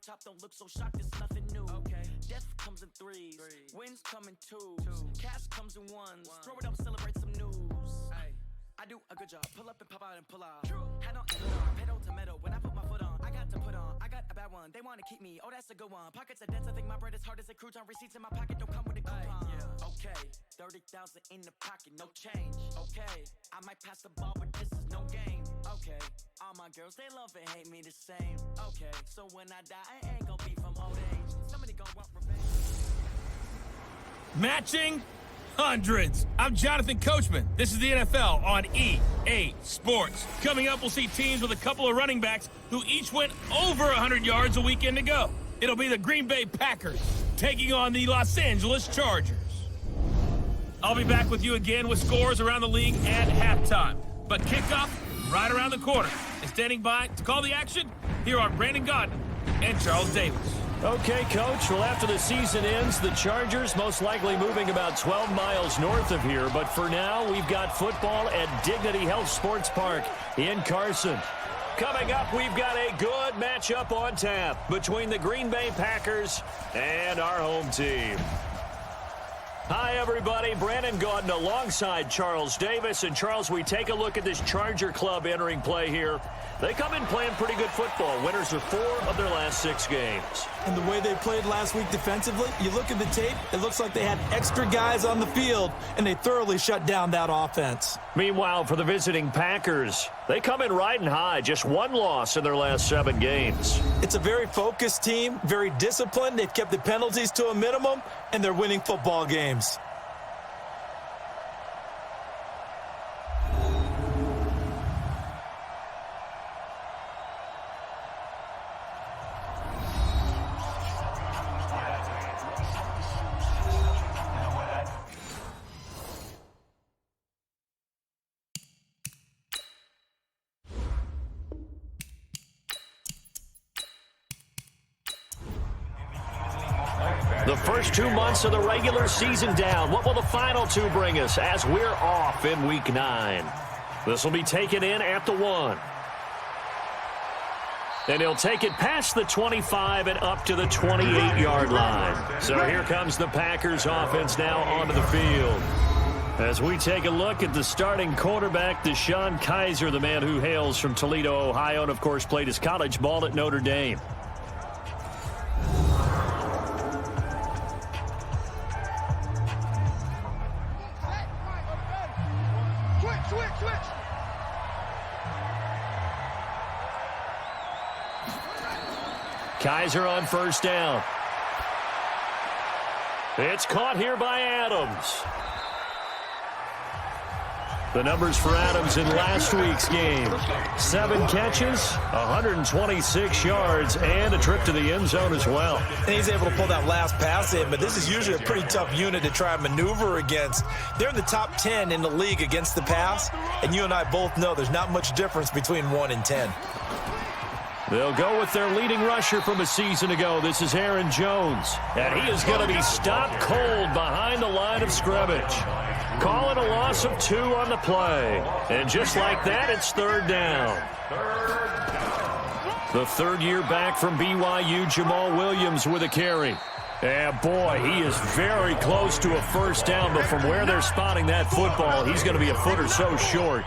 top, don't look so shocked, it's nothing new. Okay. Death comes in threes, wins come in twos, cash comes in ones. Throw it up, celebrate some news. I do a good job, pull up and pop out and pull out. Hat on, pedal to metal, when I put my foot on, I got to put on, I got a bad one, they want to keep me, oh that's a good one. Pockets are dense, I think my bread is hard as a crouton. Receipts in my pocket don't come with a coupon. Okay, 30,000 in the pocket, no change. Okay, I might pass the ball, but this is no game. Okay, all my girls, they love and hate me the same. Okay, so when I die, I ain't gonna be from old age. Somebody gonna want revenge. Matching hundreds. I'm Jonathan Coachman. This is the NFL on EA Sports. Coming up, we'll see teams with a couple of running backs who each went over 100 yards a weekend ago. It'll be the Green Bay Packers taking on the Los Angeles Chargers. I'll be back with you again with scores around the league at halftime. But kickoff right around the corner. And standing by to call the action, here are Brandon Gaudin and Charles Davis. Okay, Coach. Well, after the season ends, the Chargers most likely moving about 12 miles north of here. But for now, we've got football at Dignity Health Sports Park in Carson. Coming up, we've got a good matchup on tap between the Green Bay Packers and our home team. Hi, everybody. Brandon Gaudin alongside Charles Davis. And, Charles, we take a look at this Charger club entering play here. They come in playing pretty good football. Winners are 4 of their last 6 games. And the way they played last week defensively, you look at the tape, it looks like they had extra guys on the field, and they thoroughly shut down that offense. Meanwhile, for the visiting Packers, they come in riding high. Just 1 loss in their last 7 games. It's a very focused team, very disciplined. They've kept the penalties to a minimum, and they're winning football games. The first 2 months of the regular season down. What will the final 2 bring us as we're off in Week 9? This will be taken in at the 1. And he'll take it past the 25 and up to the 28-yard line. So here comes the Packers offense now onto the field. As we take a look at the starting quarterback, Deshaun Kaiser, the man who hails from Toledo, Ohio, and of course played his college ball at Notre Dame. Kaiser on first down. It's caught here by Adams. The numbers for Adams in last week's game. 7 catches, 126 yards, and a trip to the end zone as well. And he's able to pull that last pass in, but this is usually a pretty tough unit to try and maneuver against. They're in the top 10 in the league against the pass, and you and I both know there's not much difference between 1 and 10. They'll go with their leading rusher from a season ago. This is Aaron Jones. And he is going to be stopped cold behind the line of scrimmage. Calling a loss of 2 on the play. And just like that, it's 3rd down. The 3rd year back from BYU, Jamal Williams with a carry. And boy, he is very close to a first down, but from where they're spotting that football, he's going to be a foot or so short.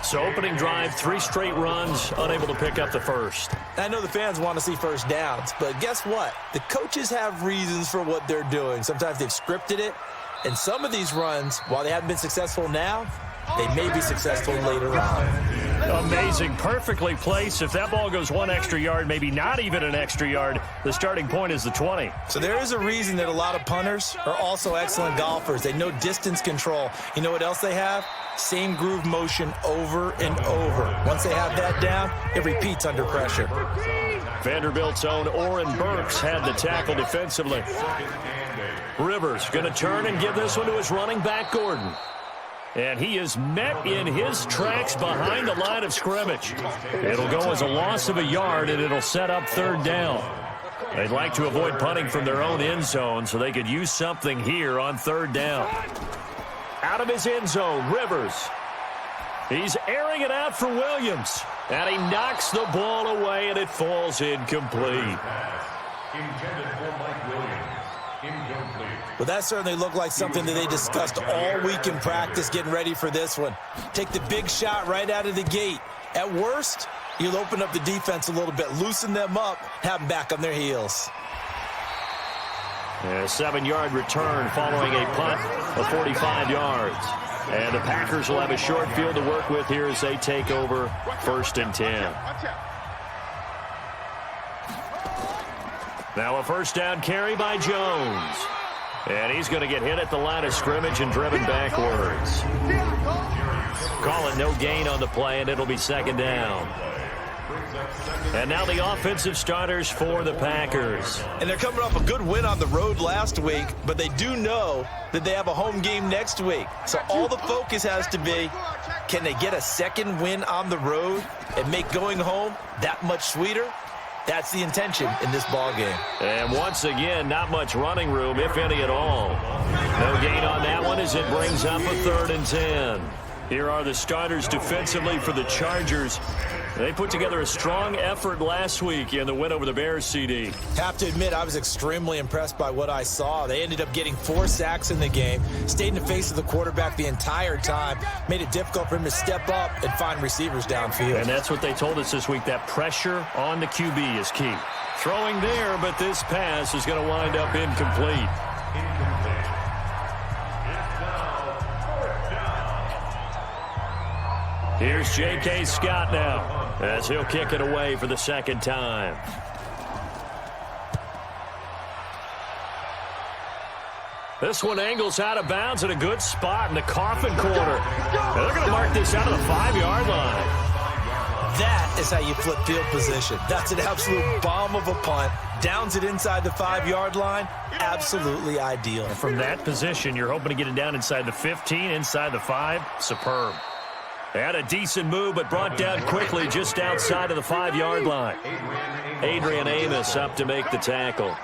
So opening drive, 3 straight runs, unable to pick up the first. I know the fans want to see first downs, but guess what? The coaches have reasons for what they're doing. Sometimes they've scripted it, and some of these runs, while they haven't been successful now, they may be successful later on. Amazing, perfectly placed. If that ball goes 1 extra yard, maybe not even an extra yard, the starting point is the 20. So there is a reason that a lot of punters are also excellent golfers. They know distance control. You know what else they have? Same groove motion over and over. Once they have that down, it repeats under pressure. Vanderbilt's own Oren Burks had the tackle defensively. Rivers going to turn and give this one to his running back, Gordon. And he is met in his tracks behind the line of scrimmage. It'll go as a loss of a yard, and it'll set up 3rd down. They'd like to avoid punting from their own end zone so they could use something here on 3rd down. Out of his end zone, Rivers. He's airing it out for Williams. And he knocks the ball away, and it falls incomplete. Intended for Mike Williams. Incomplete. Well, that certainly looked like something that they discussed all week in practice getting ready for this one. Take the big shot right out of the gate. At worst, you'll open up the defense a little bit, loosen them up, have them back on their heels. A 7-yard return following a punt of 45 yards. And the Packers will have a short field to work with here as they take over 1st and 10. Now a first down carry by Jones. And he's going to get hit at the line of scrimmage and driven backwards. Call it no gain on the play, and it'll be 2nd down. And now the offensive starters for the Packers. And they're coming off a good win on the road last week, but they do know that they have a home game next week. So all the focus has to be, can they get a second win on the road and make going home that much sweeter? That's the intention in this ball game. And once again, not much running room, if any at all. No gain on that one as it brings up a 3rd and 10. Here are the starters defensively for the Chargers. They put together a strong effort last week in the win over the Bears, CD. Have to admit, I was extremely impressed by what I saw. They ended up getting 4 sacks in the game, stayed in the face of the quarterback the entire time, made it difficult for him to step up and find receivers downfield. And that's what they told us this week, that pressure on the QB is key. Throwing there, but this pass is going to wind up incomplete. Here's J.K. Scott now as he'll kick it away for the 2nd time. This one angles out of bounds at a good spot in the coffin corner. And they're going to mark this out of the 5-yard line. That is how you flip field position. That's an absolute bomb of a punt. Downs it inside the 5-yard line. Absolutely ideal. And from that position, you're hoping to get it down inside the 15, inside the 5. Superb. Had a decent move, but brought down quickly just outside of the 5-yard line. Adrian Amos up to make the tackle.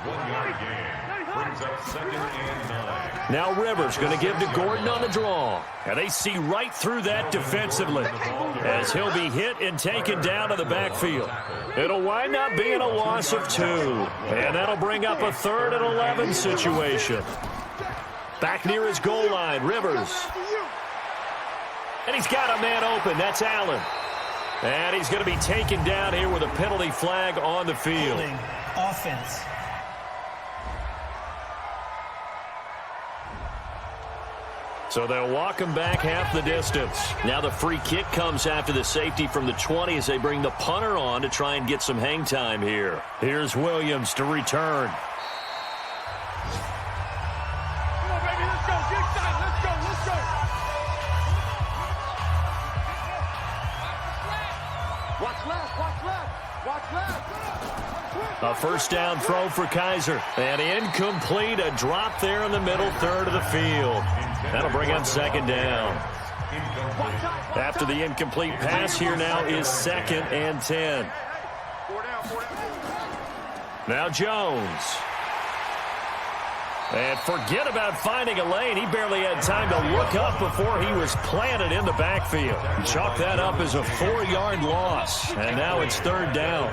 Now Rivers going to give to Gordon on the draw. And they see right through that defensively as he'll be hit and taken down to the backfield. It'll wind up being a loss of 2. And that'll bring up a 3rd and 11 situation. Back near his goal line, Rivers. And he's got a man open. That's Allen. And he's going to be taken down here with a penalty flag on the field. Offense. So they'll walk him back half the distance. Now the free kick comes after the safety from the 20 as they bring the punter on to try and get some hang time here. Here's Williams to return. A first down throw for Kaiser. And incomplete, a drop there in the middle third of the field. That'll bring up 2nd down. After the incomplete pass, here now is 2nd and 10. Now Jones. And forget about finding a lane. He barely had time to look up before he was planted in the backfield. Chalk that up as a 4-yard loss. And now it's 3rd down.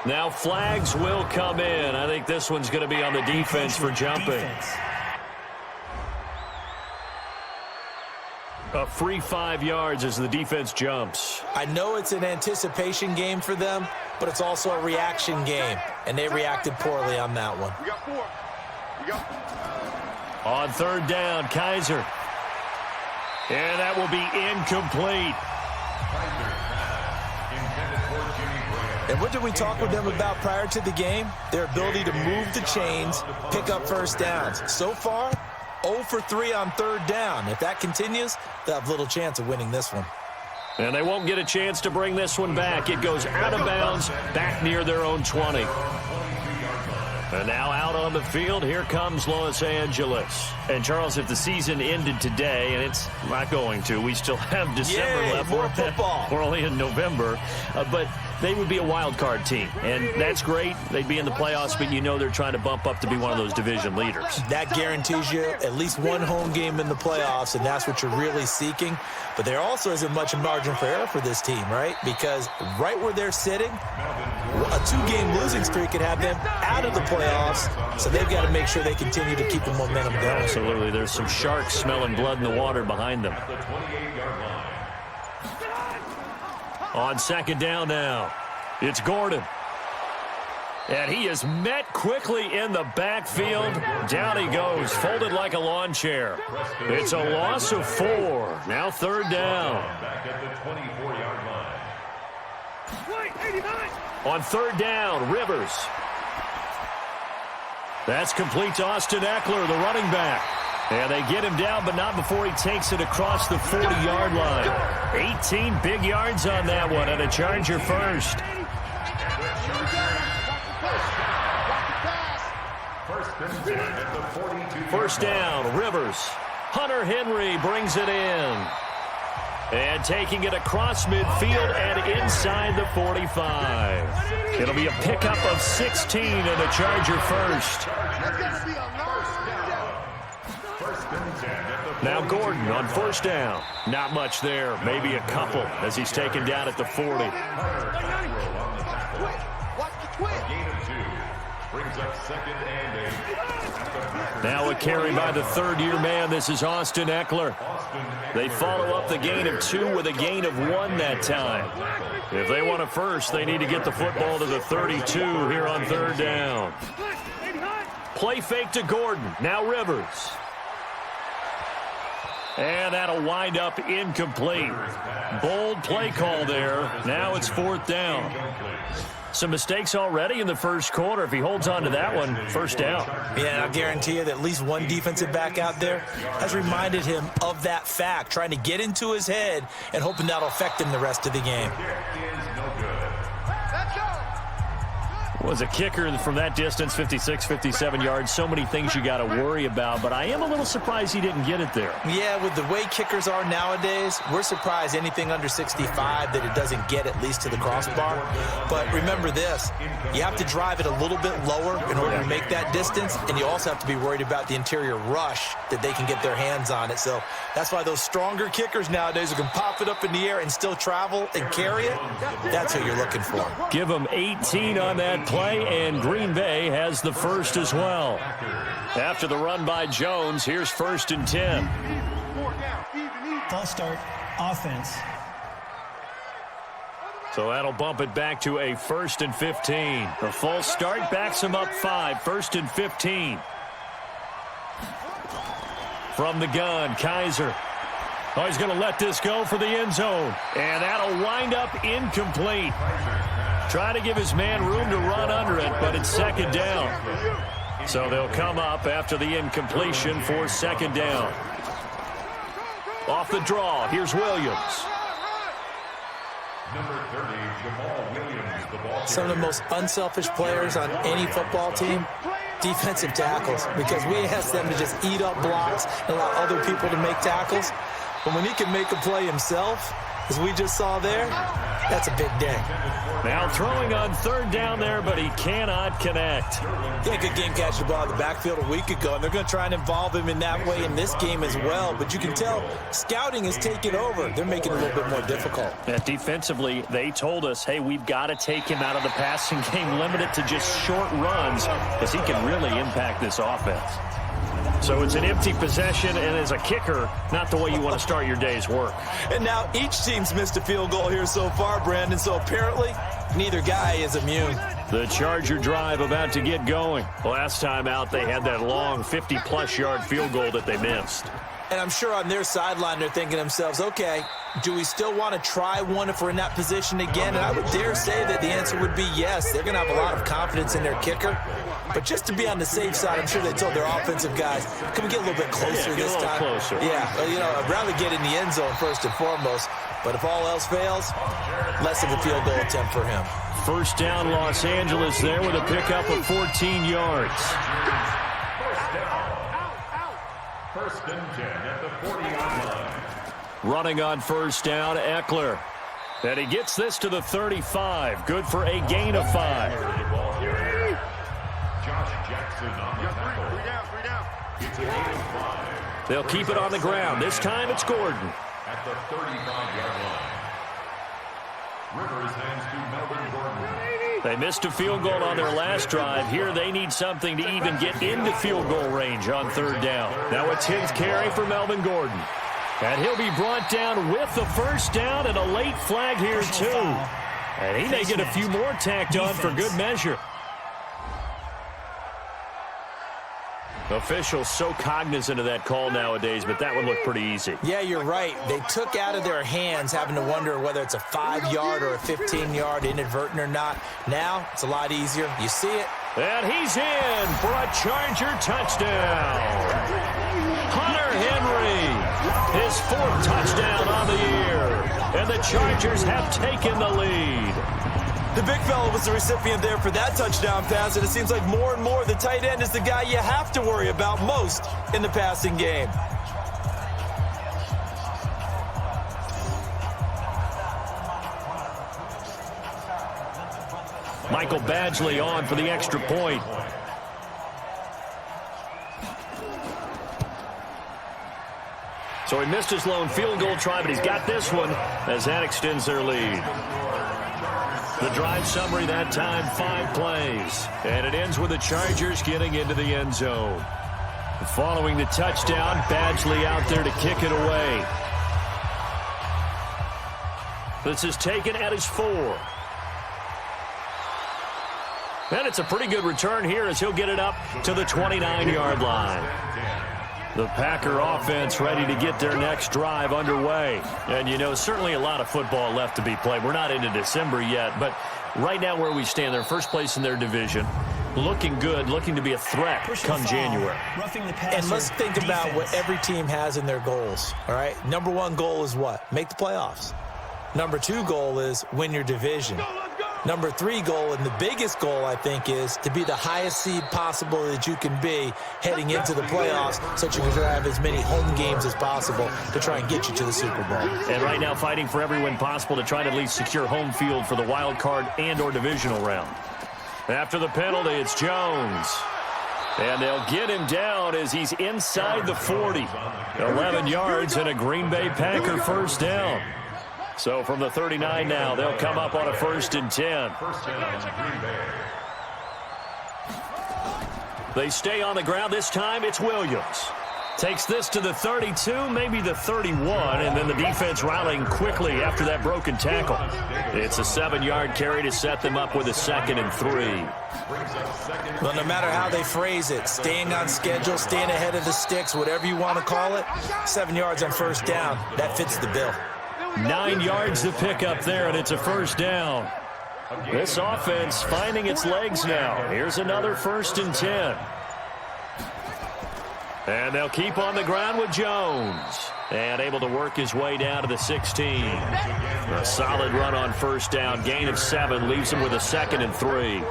Now flags will come in. I think this one's going to be on the defense for jumping. A free 5 yards as the defense jumps. I know it's an anticipation game for them, but it's also a reaction game, and they reacted poorly on that one. We got 4. On 3rd down, Kaiser. And that will be incomplete. And what did we talk with them about prior to the game? Their ability to move the chains, pick up first downs. So far, 0 for 3 on 3rd down. If that continues, they'll have little chance of winning this one. And they won't get a chance to bring this one back. It goes out of bounds, back near their own 20. And now out on the field, here comes Los Angeles. And, Charles, if the season ended today, and it's not going to, we still have December left. More football. We're only in November. But they would be a wild card team. And that's great. They'd be in the playoffs, but you know they're trying to bump up to be one of those division leaders. That guarantees you at least one home game in the playoffs, and that's what you're really seeking. But there also isn't much margin for error for this team, right? Because right where they're sitting, a 2-game losing streak could have them out of the playoffs, so they've got to make sure they continue to keep the momentum going. Absolutely. There's some sharks smelling blood in the water behind them. On second down now, it's Gordon. And he is met quickly in the backfield. Down he goes, folded like a lawn chair. It's a loss of 4. Now third down. Back at the 24-yard line. On third down, Rivers. That's complete to Austin Eckler, the running back. And they get him down, but not before he takes it across the 40-yard line. 18 big yards on that one, and a Charger first. First down, Rivers. Hunter Henry brings it in. And taking it across midfield and inside the 45. It'll be a pickup of 16 and a Charger first. Now Gordon on first down. Not much there, maybe a couple as he's taken down at the 40. Now a carry by the third-year man. This is Austin Eckler. They follow up the gain of 2 with a gain of 1 that time. If they want a first, they need to get the football to the 32 here on third down. Play fake to Gordon. Now Rivers. And that'll wind up incomplete. Bold play call there. Now it's fourth down. Some mistakes already in the first quarter. If he holds on to that one, first down. Yeah, and I'll guarantee you that at least one defensive back out there has reminded him of that fact, trying to get into his head and hoping that'll affect him the rest of the game. Was a kicker from that distance, 56, 57 yards. So many things you got to worry about, but I am a little surprised he didn't get it there. Yeah, with the way kickers are nowadays, we're surprised anything under 65 that it doesn't get at least to the crossbar. But remember this, you have to drive it a little bit lower in order to make that distance, and you also have to be worried about the interior rush that they can get their hands on it. So that's why those stronger kickers nowadays who can pop it up in the air and still travel and carry it, that's who you're looking for. Give them 18 on that play, and Green Bay has the first as well. After the run by Jones, here's first and 10. False start, offense. So that'll bump it back to a first and 15. The false start backs him up 5, first and 15. From the gun, Kaiser. Oh, he's going to let this go for the end zone. And that'll wind up incomplete. Trying to give his man room to run under it, but it's second down. So they'll come up after the incompletion for second down. Off the draw, here's Williams. Number 30, Jamal Williams, the ball. Some of the most unselfish players on any football team, defensive tackles, because we ask them to just eat up blocks and allow other people to make tackles. But when he can make a play himself, as we just saw there, that's a big day. Now throwing on third down there, but he cannot connect. Yeah, good game catching the ball in the backfield a week ago, and they're going to try and involve him in that way in this game as well. But you can tell scouting is taking over. They're making it a little bit more difficult. Yeah, defensively, they told us, hey, we've got to take him out of the passing game, limit it to just short runs, because he can really impact this offense. So it's an empty possession, and as a kicker, not the way you want to start your day's work. And now each team's missed a field goal here so far, Brandon, so apparently neither guy is immune. The Charger drive about to get going. Last time out, they had that long 50-plus yard field goal that they missed. And I'm sure on their sideline they're thinking to themselves, okay, do we still want to try one if we're in that position again? And I would dare say that the answer would be yes. They're going to have a lot of confidence in their kicker. But just to be on the safe side, I'm sure they told their offensive guys, can we get a little bit closer this time? Closer. Yeah, well, you know, I'd rather get in the end zone first and foremost. But if all else fails, less of a field goal attempt for him. First down, Los Angeles there with a pickup of 14 yards. First and 10 at the 40-yard line. Running on first down, Eckler. And he gets this to the 35. Good for a gain of 5. Josh Jackson on the tackle. Three down. It's a gain of 5. They'll keep it on the ground. This time it's Gordon. At the 35-yard line. Rivers hands to Melvin Gordon. They missed a field goal on their last drive. Here they need something to even get into field goal range on 3rd down. Now it's his carry for Melvin Gordon. And he'll be brought down with the first down and a late flag here too. And he may get a few more tacked on for good measure. Officials so cognizant of that call nowadays, but that would look pretty easy. Yeah, you're right. They took out of their hands having to wonder whether it's a 5-yard or a 15-yard inadvertent or not. Now it's a lot easier. You see it. And he's in for a Charger touchdown. Hunter Henry, his 4th touchdown on the year. And the Chargers have taken the lead. The big fella was the recipient there for that touchdown pass, and it seems like more and more the tight end is the guy you have to worry about most in the passing game. Michael Badgley on for the extra point. So he missed his lone field goal try, but he's got this one as that extends their lead. The drive summary that time, 5 plays. And it ends with the Chargers getting into the end zone. Following the touchdown, Badgley out there to kick it away. This is taken at his 4. And it's a pretty good return here as he'll get it up to the 29-yard line. The Packer offense ready to get their next drive underway. And, you know, certainly a lot of football left to be played. We're not into December yet, but right now where we stand, they're first place in their division. Looking good, looking to be a threat come January. And let's think about what every team has in their goals, all right? Number 1 goal is what? Make the playoffs. Number 2 goal is win your division. Number 3 goal, and the biggest goal, I think, is to be the highest seed possible that you can be heading into the playoffs so that you can have as many home games as possible to try and get you to the Super Bowl. And right now fighting for every win possible to try to at least secure home field for the wild card and or divisional round. After the penalty, it's Jones. And they'll get him down as he's inside the 40. 11 yards and a Green Bay Packer first down. So from the 39 now, they'll come up on a 1st and 10. They stay on the ground. This time it's Williams. Takes this to the 32, maybe the 31, and then the defense rallying quickly after that broken tackle. It's a 7-yard carry to set them up with a 2nd and 3. Well, no matter how they phrase it, staying on schedule, staying ahead of the sticks, whatever you want to call it, 7 yards on 1st down, that fits the bill. 9 yards to pick up there, and it's a 1st down. This offense finding its legs now. Here's another 1st and 10. And they'll keep on the ground with Jones. And able to work his way down to the 16. A solid run on 1st down. Gain of 7 leaves him with a 2nd and 3.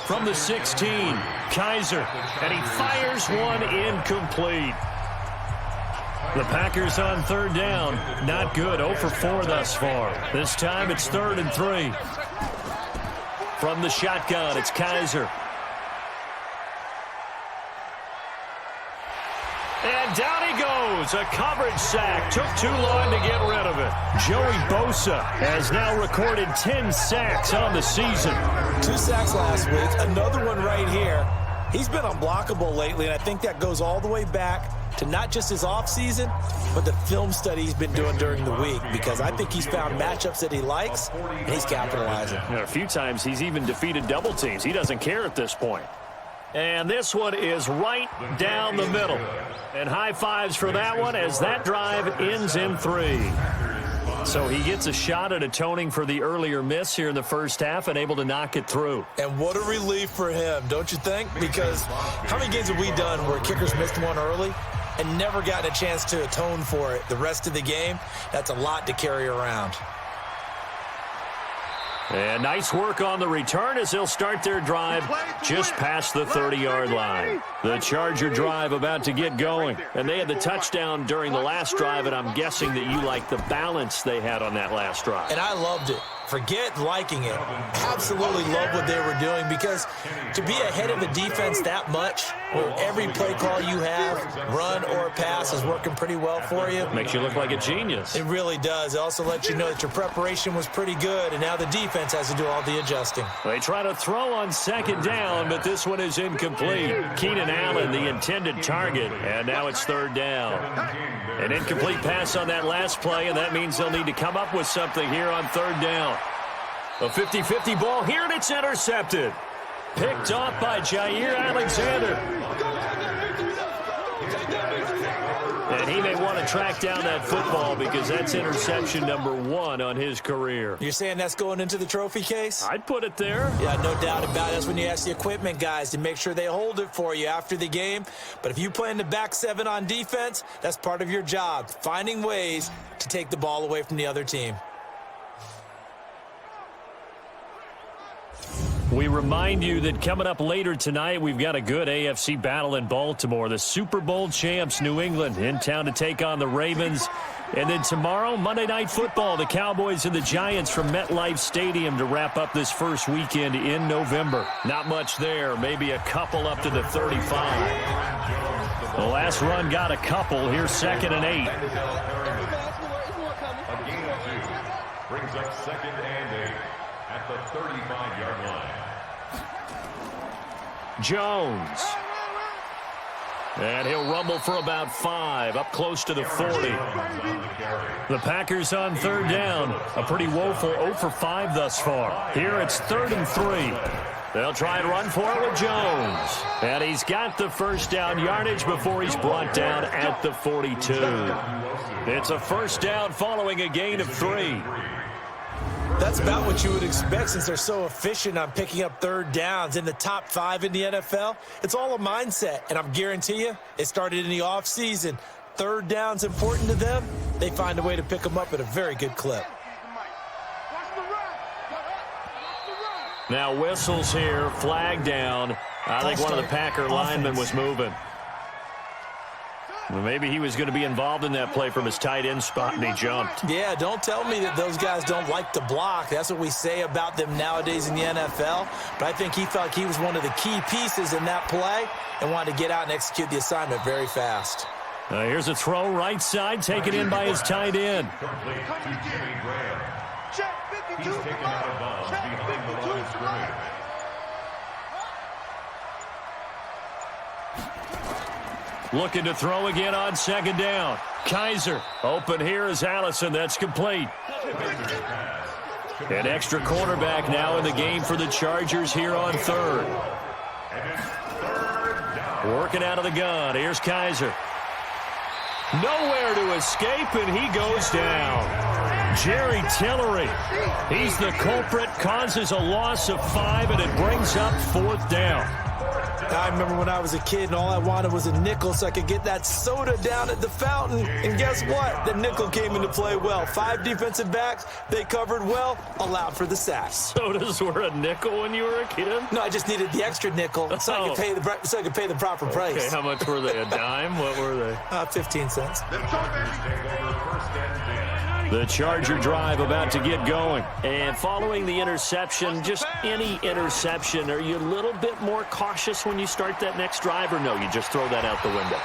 From the 16, Kaiser. And he fires one incomplete. The Packers on 3rd down. Not good. 0 for 4 thus far. This time it's 3rd and 3. From the shotgun, it's Kaiser. And down he goes. A coverage sack. Took too long to get rid of it. Joey Bosa has now recorded 10 sacks on the season. 2 sacks last week. Another one right here. He's been unblockable lately, and I think that goes all the way back to not just his offseason, but the film study he's been doing during the week, because I think he's found matchups that he likes, and he's capitalizing. And a few times he's even defeated double teams. He doesn't care at this point. And this one is right down the middle. And high fives for that one as that drive ends in 3. So he gets a shot at atoning for the earlier miss here in the first half and able to knock it through. And what a relief for him, don't you think? Because how many games have we done where kickers missed one early and never gotten a chance to atone for it the rest of the game? That's a lot to carry around. And nice work on the return as they'll start their drive just past the 30-yard line. The Charger drive about to get going. And they had the touchdown during the last drive, and I'm guessing that you like the balance they had on that last drive. And I loved it. Forget liking it. Absolutely love what they were doing, because to be ahead of a defense that much, where every play call you have, run or pass, is working pretty well for you. Makes you look like a genius. It really does. It also lets you know that your preparation was pretty good, and now the defense has to do all the adjusting. They try to throw on second down, but this one is incomplete. Keenan Allen, the intended target, and now it's third down. An incomplete pass on that last play, and that means they'll need to come up with something here on third down. A 50-50 ball here, and it's intercepted. Picked off by Jair Alexander. And he may want to track down that football because that's interception number 1 on his career. You're saying that's going into the trophy case? I'd put it there. Yeah, no doubt about it. That's when you ask the equipment guys to make sure they hold it for you after the game. But if you play in the back 7 on defense, that's part of your job, finding ways to take the ball away from the other team. We remind you that coming up later tonight, we've got a good AFC battle in Baltimore. The Super Bowl champs, New England, in town to take on the Ravens. And then tomorrow, Monday Night Football, the Cowboys and the Giants from MetLife Stadium to wrap up this first weekend in November. Not much there, maybe a couple up to the 35. The last run got a couple. Here's 2nd and 8. A gain of 2 brings up 2nd and 8 at the 35-yard line. Jones. And he'll rumble for about 5, up close to the 40. The Packers on third down. A pretty woeful 0 for 5 thus far. Here it's 3rd and 3. They'll try and run for it with Jones. And he's got the first down yardage before he's brought down at the 42. It's a first down following a gain of 3. That's about what you would expect since they're so efficient on picking up third downs in the top 5 in the NFL. It's all a mindset, and I'm guarantee you it started in the offseason. Third down's important to them. They find a way to pick them up at a very good clip. Now whistles here, flag down. I think one of the Packer linemen was moving. Well, maybe he was going to be involved in that play from his tight end spot, and he jumped. Yeah, don't tell me that those guys don't like to block. That's what we say about them nowadays in the NFL. But I think he felt like he was one of the key pieces in that play and wanted to get out and execute the assignment very fast. Here's a throw right side, taken in by his tight end. Complete to Jimmy Graham. He's taken out of bounds behind the line of scrimmage. Looking to throw again on 2nd down. Kaiser open here is Allison. That's complete. An extra quarterback now in the game for the Chargers here on 3rd. Working out of the gun. Here's Kaiser. Nowhere to escape, and he goes down. Jerry Tillery. He's the culprit, causes a loss of 5, and it brings up 4th down. I remember when I was a kid and all I wanted was a nickel so I could get that soda down at the fountain. And guess what? The nickel came into play well. 5 defensive backs, they covered well, allowed for the sacks. Sodas were a nickel when you were a kid? No, I just needed the extra nickel so I could pay the proper price. Okay, how much were they? A dime? What were they? 15 cents. The Charger drive about to get going. And following the interception, just any interception, are you a little bit more cautious when you start that next drive, or no, you just throw that out the window?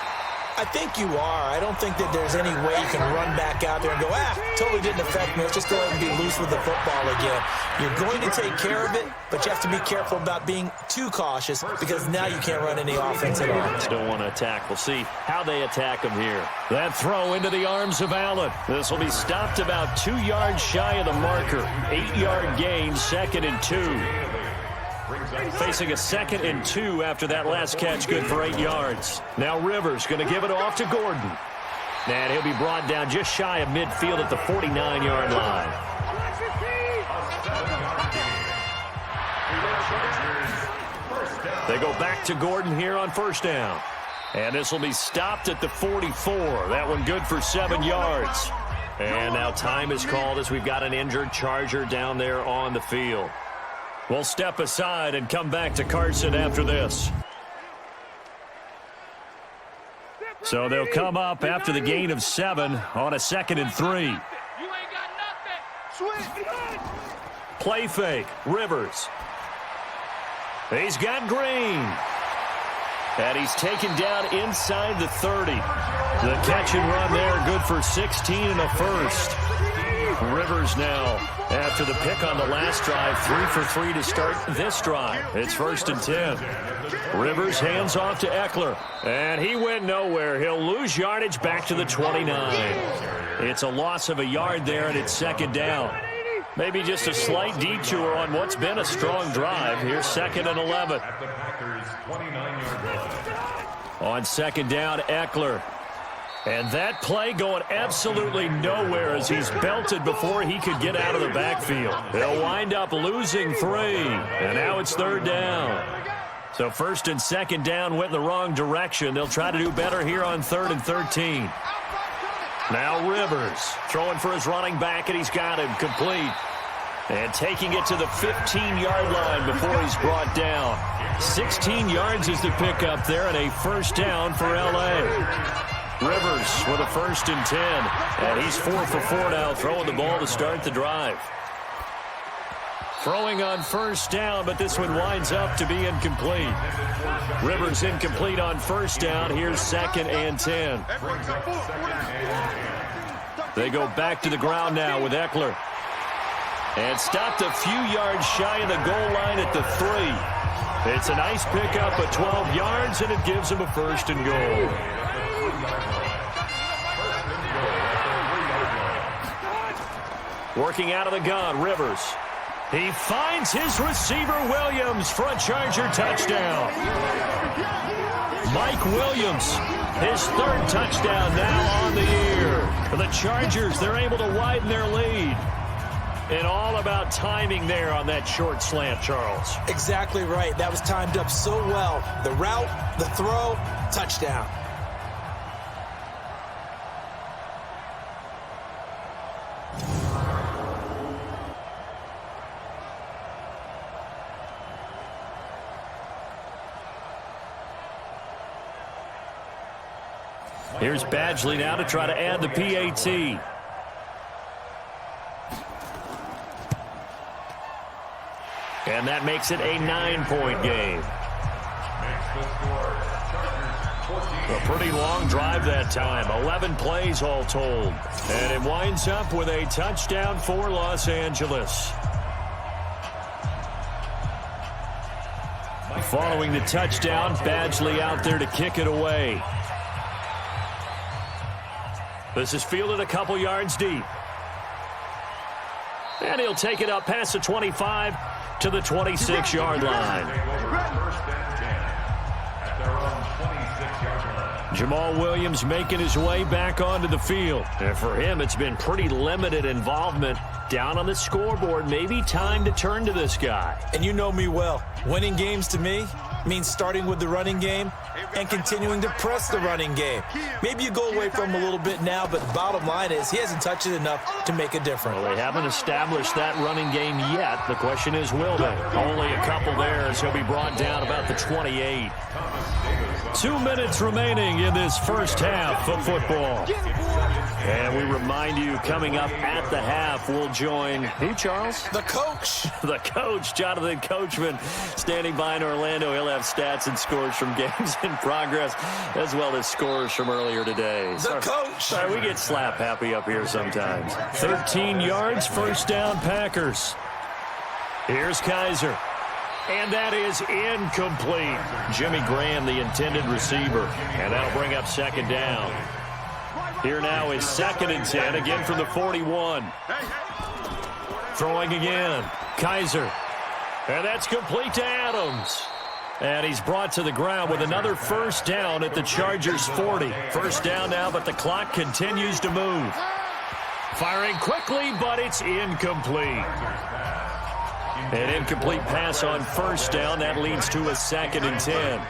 I think you are. I don't think that there's any way you can run back out there and go, totally didn't affect me. Let's just go ahead and be loose with the football again. You're going to take care of it, but you have to be careful about being too cautious because now you can't run any offense at all. Just don't want to attack. We'll see how they attack them here. That throw into the arms of Allen. This will be stopped about 2 yards shy of the marker. 8-yard gain, 2nd and 2. Facing a 2nd and 2 after that last catch, good for 8 yards. Now Rivers going to give it off to Gordon. And he'll be brought down just shy of midfield at the 49-yard line. They go back to Gordon here on 1st down. And this will be stopped at the 44. That one good for 7 yards. And now time is called as we've got an injured Charger down there on the field. We'll step aside and come back to Carson after this. So they'll come up after the gain of 7 on a 2nd and 3. Play fake, Rivers. He's got Green. And he's taken down inside the 30. The catch and run there, good for 16 and a first. Rivers now, after the pick on the last drive, 3 for 3 to start this drive. It's 1st and 10. Rivers hands off to Eckler. And he went nowhere. He'll lose yardage back to the 29. It's a loss of a yard there, and it's 2nd down. Maybe just a slight detour on what's been a strong drive. Here's 2nd and 11. On 2nd down, Eckler. And that play going absolutely nowhere as he's belted before he could get out of the backfield. He'll wind up losing 3. And now it's 3rd down. So 1st and 2nd down went in the wrong direction. They'll try to do better here on 3rd and 13. Now Rivers throwing for his running back, and he's got him complete. And taking it to the 15-yard line before he's brought down. 16 yards is the pickup there, and a 1st down for L.A. Rivers with a 1st and 10. And he's 4 for 4 now, throwing the ball to start the drive. Throwing on 1st down, but this one winds up to be incomplete. Rivers incomplete on 1st down. Here's 2nd and 10. They go back to the ground now with Eckler. And stopped a few yards shy of the goal line at the 3. It's a nice pickup of 12 yards, and it gives him a 1st and goal. Working out of the gun, Rivers. He finds his receiver, Williams, for a Charger touchdown. Mike Williams, his 3rd touchdown now on the year. For the Chargers, they're able to widen their lead. And all about timing there on that short slant, Charles. Exactly right. That was timed up so well. The route, the throw, touchdown. Here's Badgley now to try to add the PAT. And that makes it a 9-point game. A pretty long drive that time. 11 plays all told. And it winds up with a touchdown for Los Angeles. Following the touchdown, Badgley out there to kick it away. This is fielded a couple yards deep. And he'll take it up past the 25 to the 26-yard line. Jamal Williams making his way back onto the field. And for him, it's been pretty limited involvement down on the scoreboard. Maybe time to turn to this guy. And you know me well. Winning games to me means starting with the running game and continuing to press the running game. Maybe you go away from him a little bit now, but the bottom line is he hasn't touched it enough to make a difference. Well, they haven't established that running game yet. The question is, will they? Only a couple there as he'll be brought down about the 28. 2 minutes remaining in this first half of football. And we remind you, coming up at the half, we'll join who, Charles? The coach. The coach, Jonathan Coachman, standing by in Orlando. He'll have stats and scores from games in progress, as well as scores from earlier today. The coach. Sorry, we get slap happy up here sometimes. 13 yards, 1st down, Packers. Here's Kaiser. And that is incomplete. Jimmy Graham, the intended receiver. And that'll bring up 2nd down. Here now is 2nd and 10, again from the 41. Throwing again. Kaiser. And that's complete to Adams. And he's brought to the ground with another 1st down at the Chargers' 40. 1st down now, but the clock continues to move. Firing quickly, but it's incomplete. An incomplete pass on 1st down. That leads to a 2nd and 10.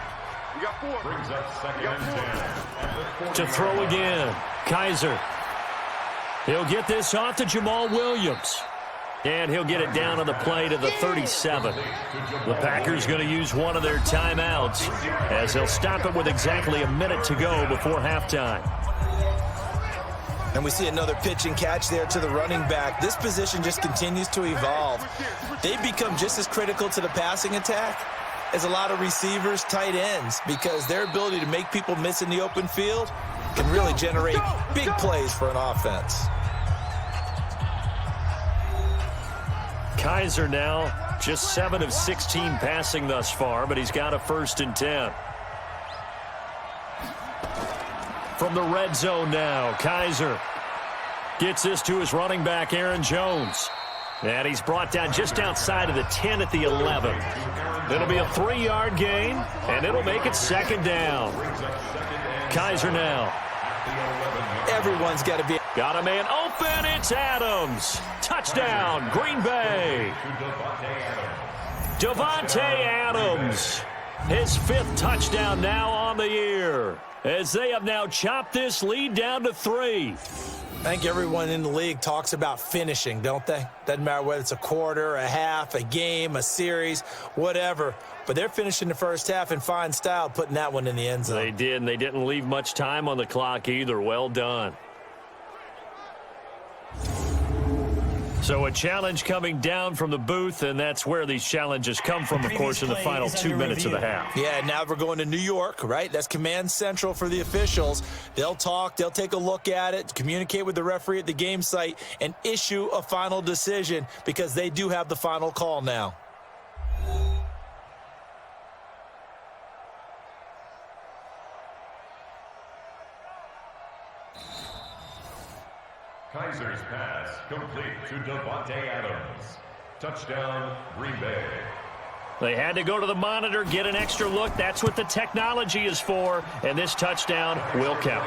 To throw again. Kaiser. He'll get this off to Jamal Williams. And he'll get it down on the play to the 37. The Packers going to use one of their timeouts as they'll stop it with exactly a minute to go before halftime. And we see another pitch and catch there to the running back. This position just continues to evolve. They've become just as critical to the passing attack as a lot of receivers, tight ends, because their ability to make people miss in the open field can really generate big plays for an offense. Kaiser now just 7 of 16 passing thus far, but he's got a 1st and 10. From the red zone now, Kaiser gets this to his running back, Aaron Jones. And he's brought down just outside of the 10 at the 11. It'll be a 3-yard gain, and it'll make it 2nd down. Kaiser now. Everyone's got to be. Got a man open. It's Adams. Touchdown, Green Bay. Davante Adams. His 5th touchdown now on the year, as they have now chopped this lead down to 3. I think everyone in the league talks about finishing, don't they? Doesn't matter whether it's a quarter, a half, a game, a series, whatever. But they're finishing the first half in fine style, putting that one in the end zone. They did, and they didn't leave much time on the clock either. Well done. So a challenge coming down from the booth, and that's where these challenges come from, of course, in the final 2 minutes of the half. Yeah, now we're going to New York, right? That's command central for the officials. They'll talk, they'll take a look at it, communicate with the referee at the game site, and issue a final decision because they do have the final call now. Kaiser's pass complete to Davante Adams. Touchdown, Green Bay. They had to go to the monitor, get an extra look. That's what the technology is for, and this touchdown will count.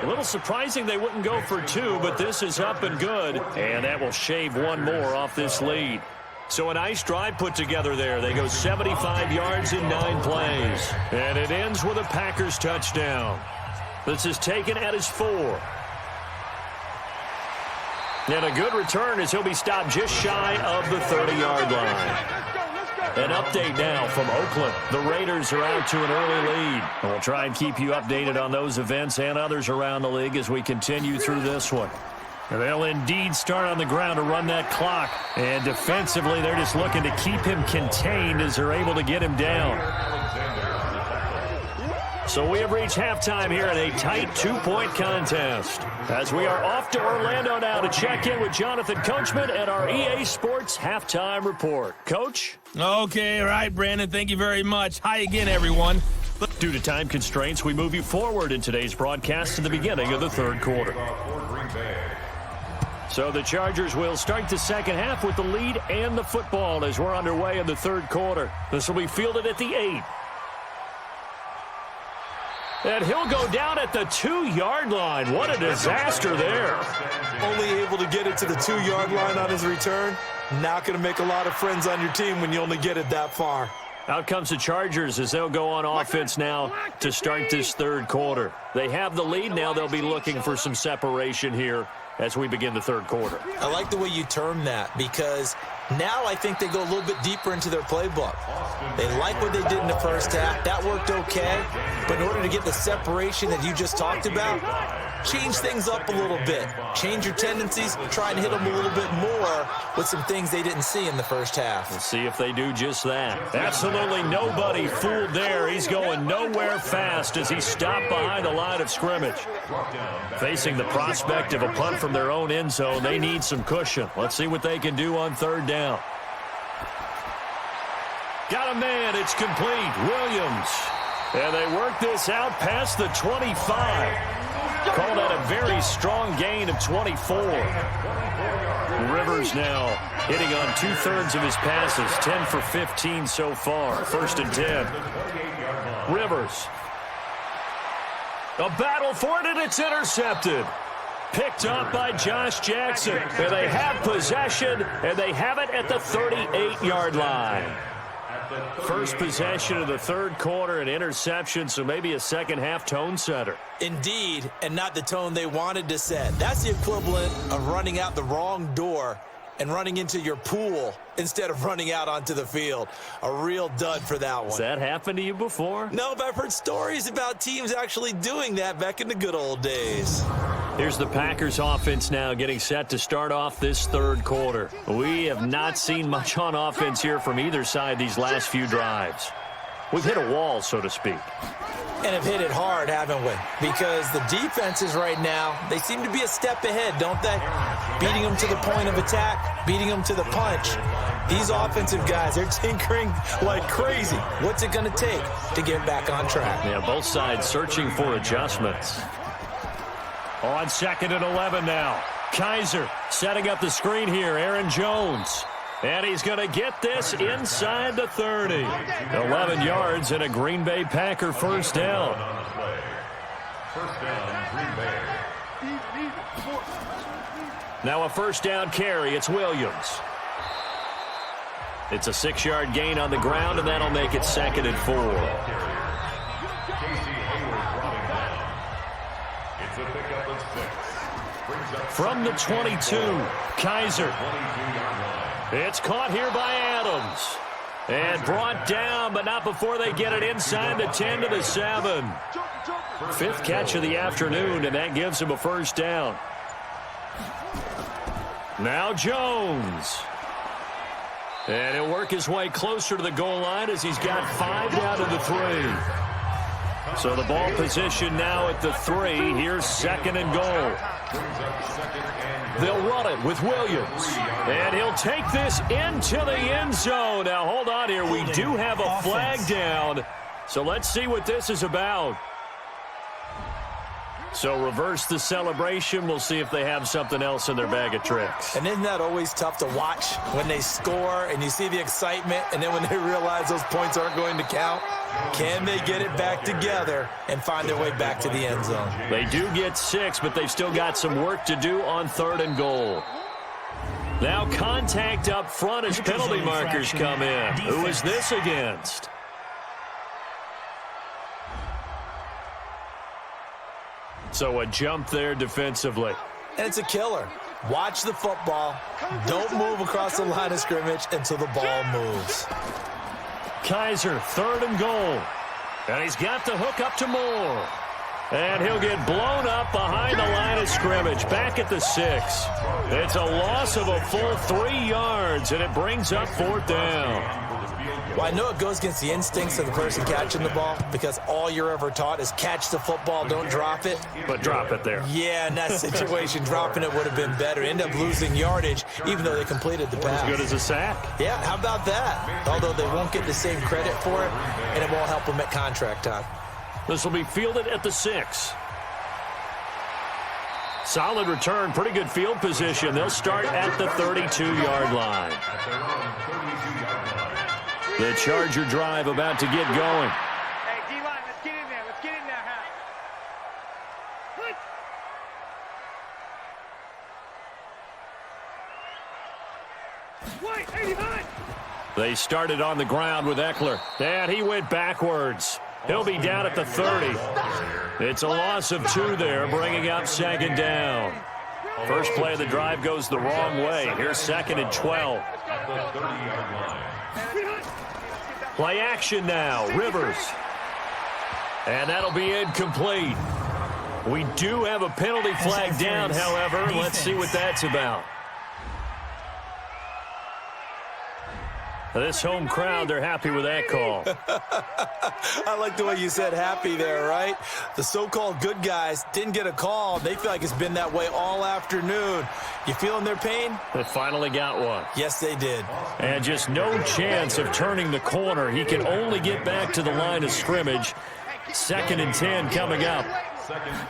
A little surprising they wouldn't go for 2, but this is up and good, and that will shave 1 more off this lead. So a nice drive put together there. They go 75 yards in 9 plays, and it ends with a Packers touchdown. This is taken at his 4. And a good return as he'll be stopped just shy of the 30-yard line. An update now from Oakland. The Raiders are out to an early lead. And we'll try and keep you updated on those events and others around the league as we continue through this one. And they'll indeed start on the ground to run that clock. And defensively, they're just looking to keep him contained as they're able to get him down. So we have reached halftime here in a tight 2-point contest. As we are off to Orlando now to check in with Jonathan Coachman at our EA Sports Halftime Report. Coach? Okay, all right, Brandon. Thank you very much. Hi again, everyone. Due to time constraints, we move you forward in today's broadcast to the beginning of the 3rd quarter. So the Chargers will start the second half with the lead and the football as we're underway in the 3rd quarter. This will be fielded at the 8. And he'll go down at the 2-yard line. What a disaster there. Only able to get it to the 2-yard line on his return. Not going to make a lot of friends on your team when you only get it that far. Out comes the Chargers as they'll go on offense now to start this 3rd quarter. They have the lead now. They'll be looking for some separation here as we begin the 3rd quarter. I like the way you term that because now I think they go a little bit deeper into their playbook. They like what they did in the first half. That worked okay. But in order to get the separation that you just talked about, change things up a little bit. Change your tendencies. Try and hit them a little bit more with some things they didn't see in the first half. We'll see if they do just that. Absolutely nobody fooled there. He's going nowhere fast as he stopped behind the line of scrimmage. Facing the prospect of a punt from their own end zone, they need some cushion. Let's see what they can do on 3rd down. Got a man. It's complete. Williams. And they work this out past the 25. Call that a very strong gain of 24. Rivers now hitting on 2/3 of his passes. 10 for 15 so far. 1st and 10. Rivers. A battle for it, and it's intercepted. Picked up by Josh Jackson. And they have possession, and they have it at the 38-yard line. First possession of the third quarter, an interception, so maybe a second-half tone setter. Indeed, and not the tone they wanted to set. That's the equivalent of running out the wrong door and running into your pool instead of running out onto the field. A real dud for that one. Has that happened to you before? No, but I've heard stories about teams actually doing that back in the good old days. Here's the Packers offense now getting set to start off this third quarter. We have not seen much on offense here from either side these last few drives. We've hit a wall, so to speak. And have hit it hard, haven't we? Because the defenses right now, they seem to be a step ahead, don't they? Beating them to the point of attack, beating them to the punch. These offensive guys, they're tinkering like crazy. What's it going to take to get back on track? Yeah, both sides searching for adjustments. On 2nd and 11 now. Kaiser setting up the screen here. Aaron Jones. And he's going to get this inside the 30. 11 yards and a Green Bay Packer first down. First down, Green Bay. Now a first down carry. It's Williams. It's a 6-yard gain on the ground, and that'll make it 2nd and 4. From the 22, Kaiser. It's caught here by Adams. And brought down, but not before they get it inside the 10 to the 7. 5th catch of the afternoon, and that gives him a first down. Now Jones. And he'll work his way closer to the goal line as he's got 5 down to the 3. So the ball position now at the 3. Here's 2nd and goal. They'll run it with Williams. And he'll take this into the end zone. Now, hold on here. We do have a flag down. So let's see what this is about. So reverse the celebration. We'll see if they have something else in their bag of tricks. And isn't that always tough to watch when they score and you see the excitement, and then when they realize those points aren't going to count? Can they get it back together and find their way back to the end zone? They do get 6, but they've still got some work to do on 3rd and goal. Now contact up front as penalty markers come in. Who is this against? So a jump there defensively. And it's a killer. Watch the football. Don't move across the line of scrimmage until the ball moves. Kaiser, 3rd and goal. And he's got the hook up to Moore. And he'll get blown up behind the line of scrimmage, back at the 6. It's a loss of a full 3 yards, and it brings up 4th down. Well, I know it goes against the instincts of the person catching the ball, because all you're ever taught is catch the football, don't drop it. But drop it there. Yeah, in that situation, dropping it would have been better. End up losing yardage, even though they completed the pass. As good as a sack. Yeah, how about that? Although they won't get the same credit for it, and it won't help them at contract time. This will be fielded at the 6. Solid return, pretty good field position. They'll start at the 32-yard line. The Charger drive about to get going. Hey, D-line, let's get in there. Let's get in there, huh? Wait, hey, behind! They started on the ground with Eckler, and he went backwards. He'll be down at the 30. It's a loss of 2 there, bringing up 2nd down. First play of the drive goes the wrong way. Here's 2nd and 12. Play action now, Rivers. And that'll be incomplete. We do have a penalty flag down, however. Let's see what that's about. This home crowd, they're happy with that call. I like the way you said happy there, right? The so-called good guys didn't get a call. They feel like it's been that way all afternoon. You feeling their pain? They finally got one. Yes, they did. And just no chance of turning the corner. He can only get back to the line of scrimmage. 2nd and 10 coming up.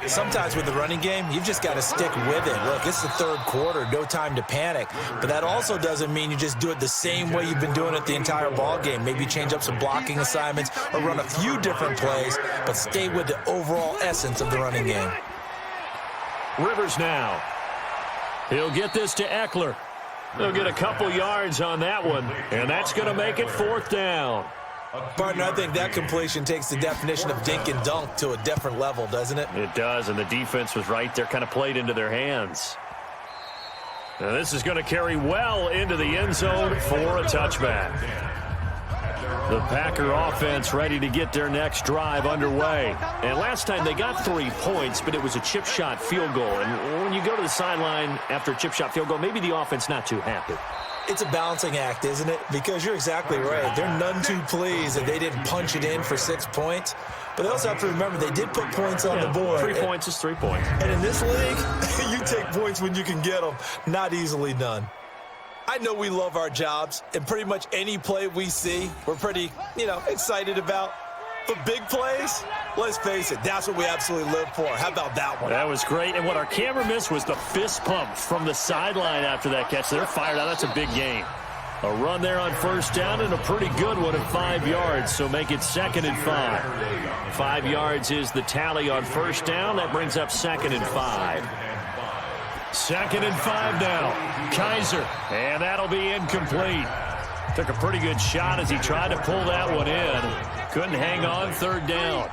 Sometimes with the running game, you've just got to stick with it. Look, it's the 3rd quarter, no time to panic. But that also doesn't mean you just do it the same way you've been doing it the entire ball game. Maybe change up some blocking assignments or run a few different plays, but stay with the overall essence of the running game. Rivers now. He'll get this to Eckler. They'll get a couple yards on that one, and that's going to make it 4th down. Partner, I think that completion takes the definition of dink and dunk to a different level, doesn't it? It does, and the defense was right there, kind of played into their hands. Now this is going to carry well into the end zone for a touchback. The Packer offense ready to get their next drive underway. And last time they got 3 points, but it was a chip shot field goal. And when you go to the sideline after a chip shot field goal, maybe the offense not too happy. It's a balancing act, isn't it? Because you're exactly right. They're none too pleased that they didn't punch it in for 6 points. But they also have to remember they did put points on the board. 3 points is 3 points. And in this league, you take points when you can get them. Not easily done. I know we love our jobs, and pretty much any play we see, we're pretty, excited about. But big plays, let's face it, that's what we absolutely live for. How about that one? That was great. And what our camera missed was the fist pump from the sideline after that catch. They're fired out. That's a big gain. A run there on 1st down and a pretty good one at 5 yards, so make it 2nd and 5. 5 yards is the tally on 1st down. That brings up 2nd and 5. 2nd and 5 now. Kaiser, and that'll be incomplete. Took a pretty good shot as he tried to pull that one in. Couldn't hang on 3rd down.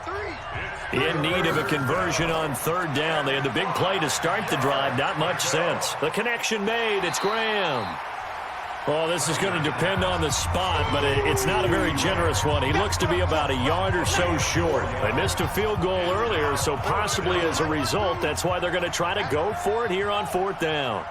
In need of a conversion on 3rd down. They had the big play to start the drive. Not much sense. The connection made. It's Graham. Well, this is going to depend on the spot, but it's not a very generous one. He looks to be about a yard or so short. They missed a field goal earlier, so possibly as a result, that's why they're going to try to go for it here on 4th down.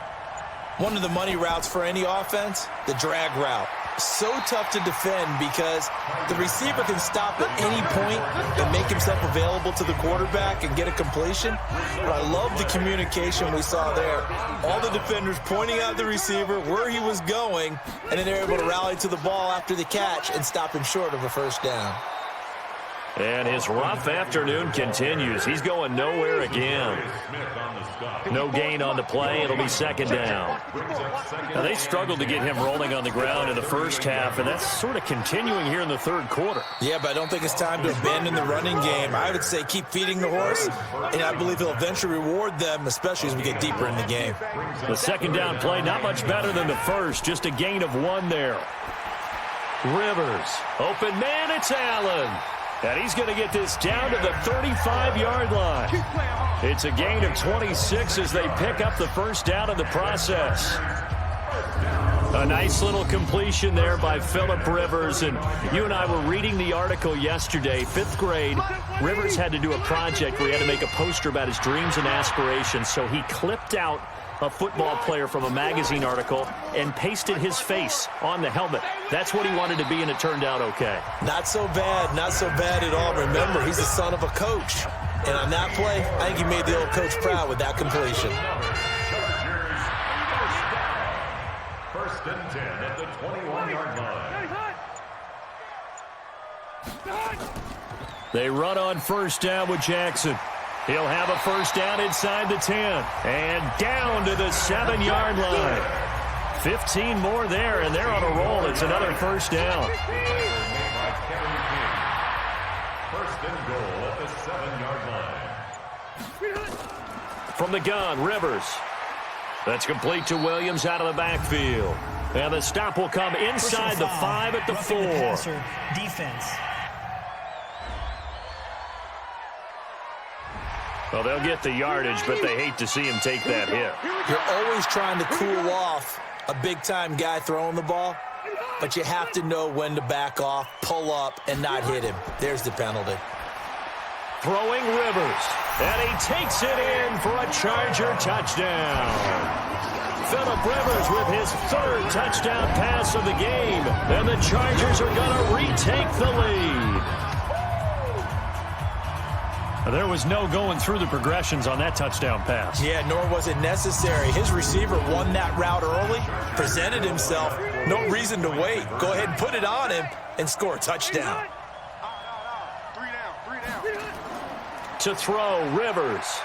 One of the money routes for any offense, the drag route. So tough to defend because the receiver can stop at any point and make himself available to the quarterback and get a completion. But I love the communication we saw there. All the defenders pointing out the receiver, where he was going, and then they're able to rally to the ball after the catch and stop him short of a 1st down. And his rough afternoon continues. He's going nowhere again. No gain on the play. It'll be 2nd down. Now, they struggled to get him rolling on the ground in the 1st half, and that's sort of continuing here in the 3rd quarter. Yeah, but I don't think it's time to abandon the running game. I would say keep feeding the horse, and I believe he'll eventually reward them, especially as we get deeper in the game. The 2nd down play, not much better than the 1st, just a gain of 1 there. Rivers, open man, it's Allen. And he's going to get this down to the 35-yard line. It's a gain of 26 as they pick up the 1st down in the process. A nice little completion there by Phillip Rivers. And you and I were reading the article yesterday, 5th grade. Rivers had to do a project where he had to make a poster about his dreams and aspirations. So he clipped out a football player from a magazine article and pasted his face on the helmet. That's what he wanted to be, and it turned out okay. Not so bad at all. Remember, he's the son of a coach. And on that play, I think he made the old coach proud with that completion. 1st and 10 at the 21-yard line. They run on 1st down with Jackson. He'll have a 1st down inside the 10. And down to the 7-yard line. 15 more there, and they're on a roll. It's another 1st down. 1st and goal at the 7-yard line. From the gun, Rivers. That's complete to Williams out of the backfield. And the stop will come inside the 5 at the 4. Defense. Well, they'll get the yardage, but they hate to see him take that hit. You're always trying to cool off a big-time guy throwing the ball, but you have to know when to back off, pull up, and not hit him. There's the penalty. Throwing Rivers, and he takes it in for a Charger touchdown. Phillip Rivers with his 3rd touchdown pass of the game, and the Chargers are going to retake the lead. There was no going through the progressions on that touchdown pass. Yeah, nor was it necessary. His receiver won that route early, presented himself. No reason to wait. Go ahead and put it on him and score a touchdown. To throw, Rivers.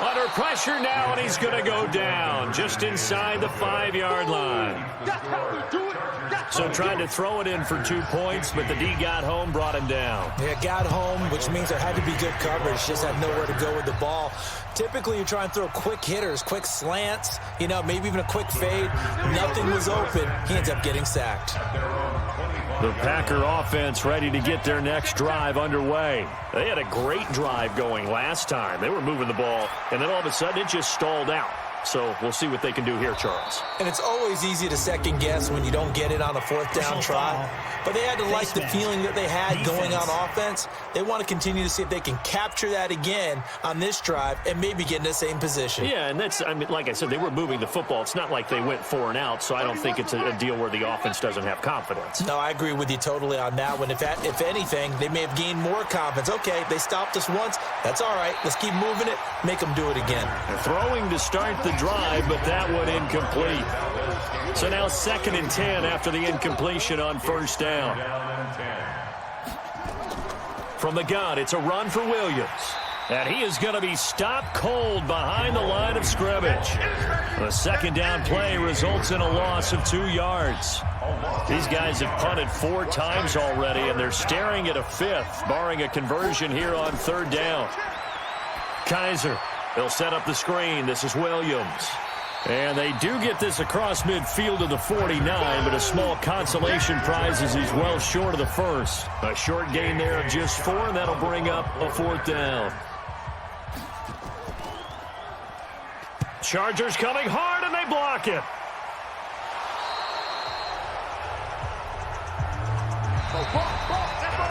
Under pressure now, and he's going to go down just inside the 5-yard line. So trying to throw it in for 2 points, but the D got home, brought him down. Yeah, got home, which means there had to be good coverage. Just had nowhere to go with the ball. Typically, you try and throw quick hitters, quick slants, maybe even a quick fade. Nothing was open. He ends up getting sacked. The Packer offense ready to get their next drive underway. They had a great drive going last time. They were moving the ball, and then all of a sudden it just stalled out. So we'll see what they can do here, Charles. And it's always easy to second guess when you don't get it on a 4th down try. But they had to like the feeling that they had going on offense. They want to continue to see if they can capture that again on this drive and maybe get in the same position. Yeah, and like I said, they were moving the football. It's not like they went 4 and out, so I don't think it's a deal where the offense doesn't have confidence. No, I agree with you totally on that one. If anything, they may have gained more confidence. Okay, they stopped us once. That's all right. Let's keep moving it. Make them do it again. They're throwing to start the drive, but that one incomplete. So now 2nd and 10 after the incompletion on 1st down. From the gun, it's a run for Williams. And he is going to be stopped cold behind the line of scrimmage. The 2nd down play results in a loss of 2 yards. These guys have punted 4 times already, and they're staring at a 5th, barring a conversion here on 3rd down. Kaiser, they'll set up the screen. This is Williams. And they do get this across midfield to the 49, but a small consolation prize as he's well short of the 1st. A short gain there of just 4, and that'll bring up a 4th down. Chargers coming hard, and they block it.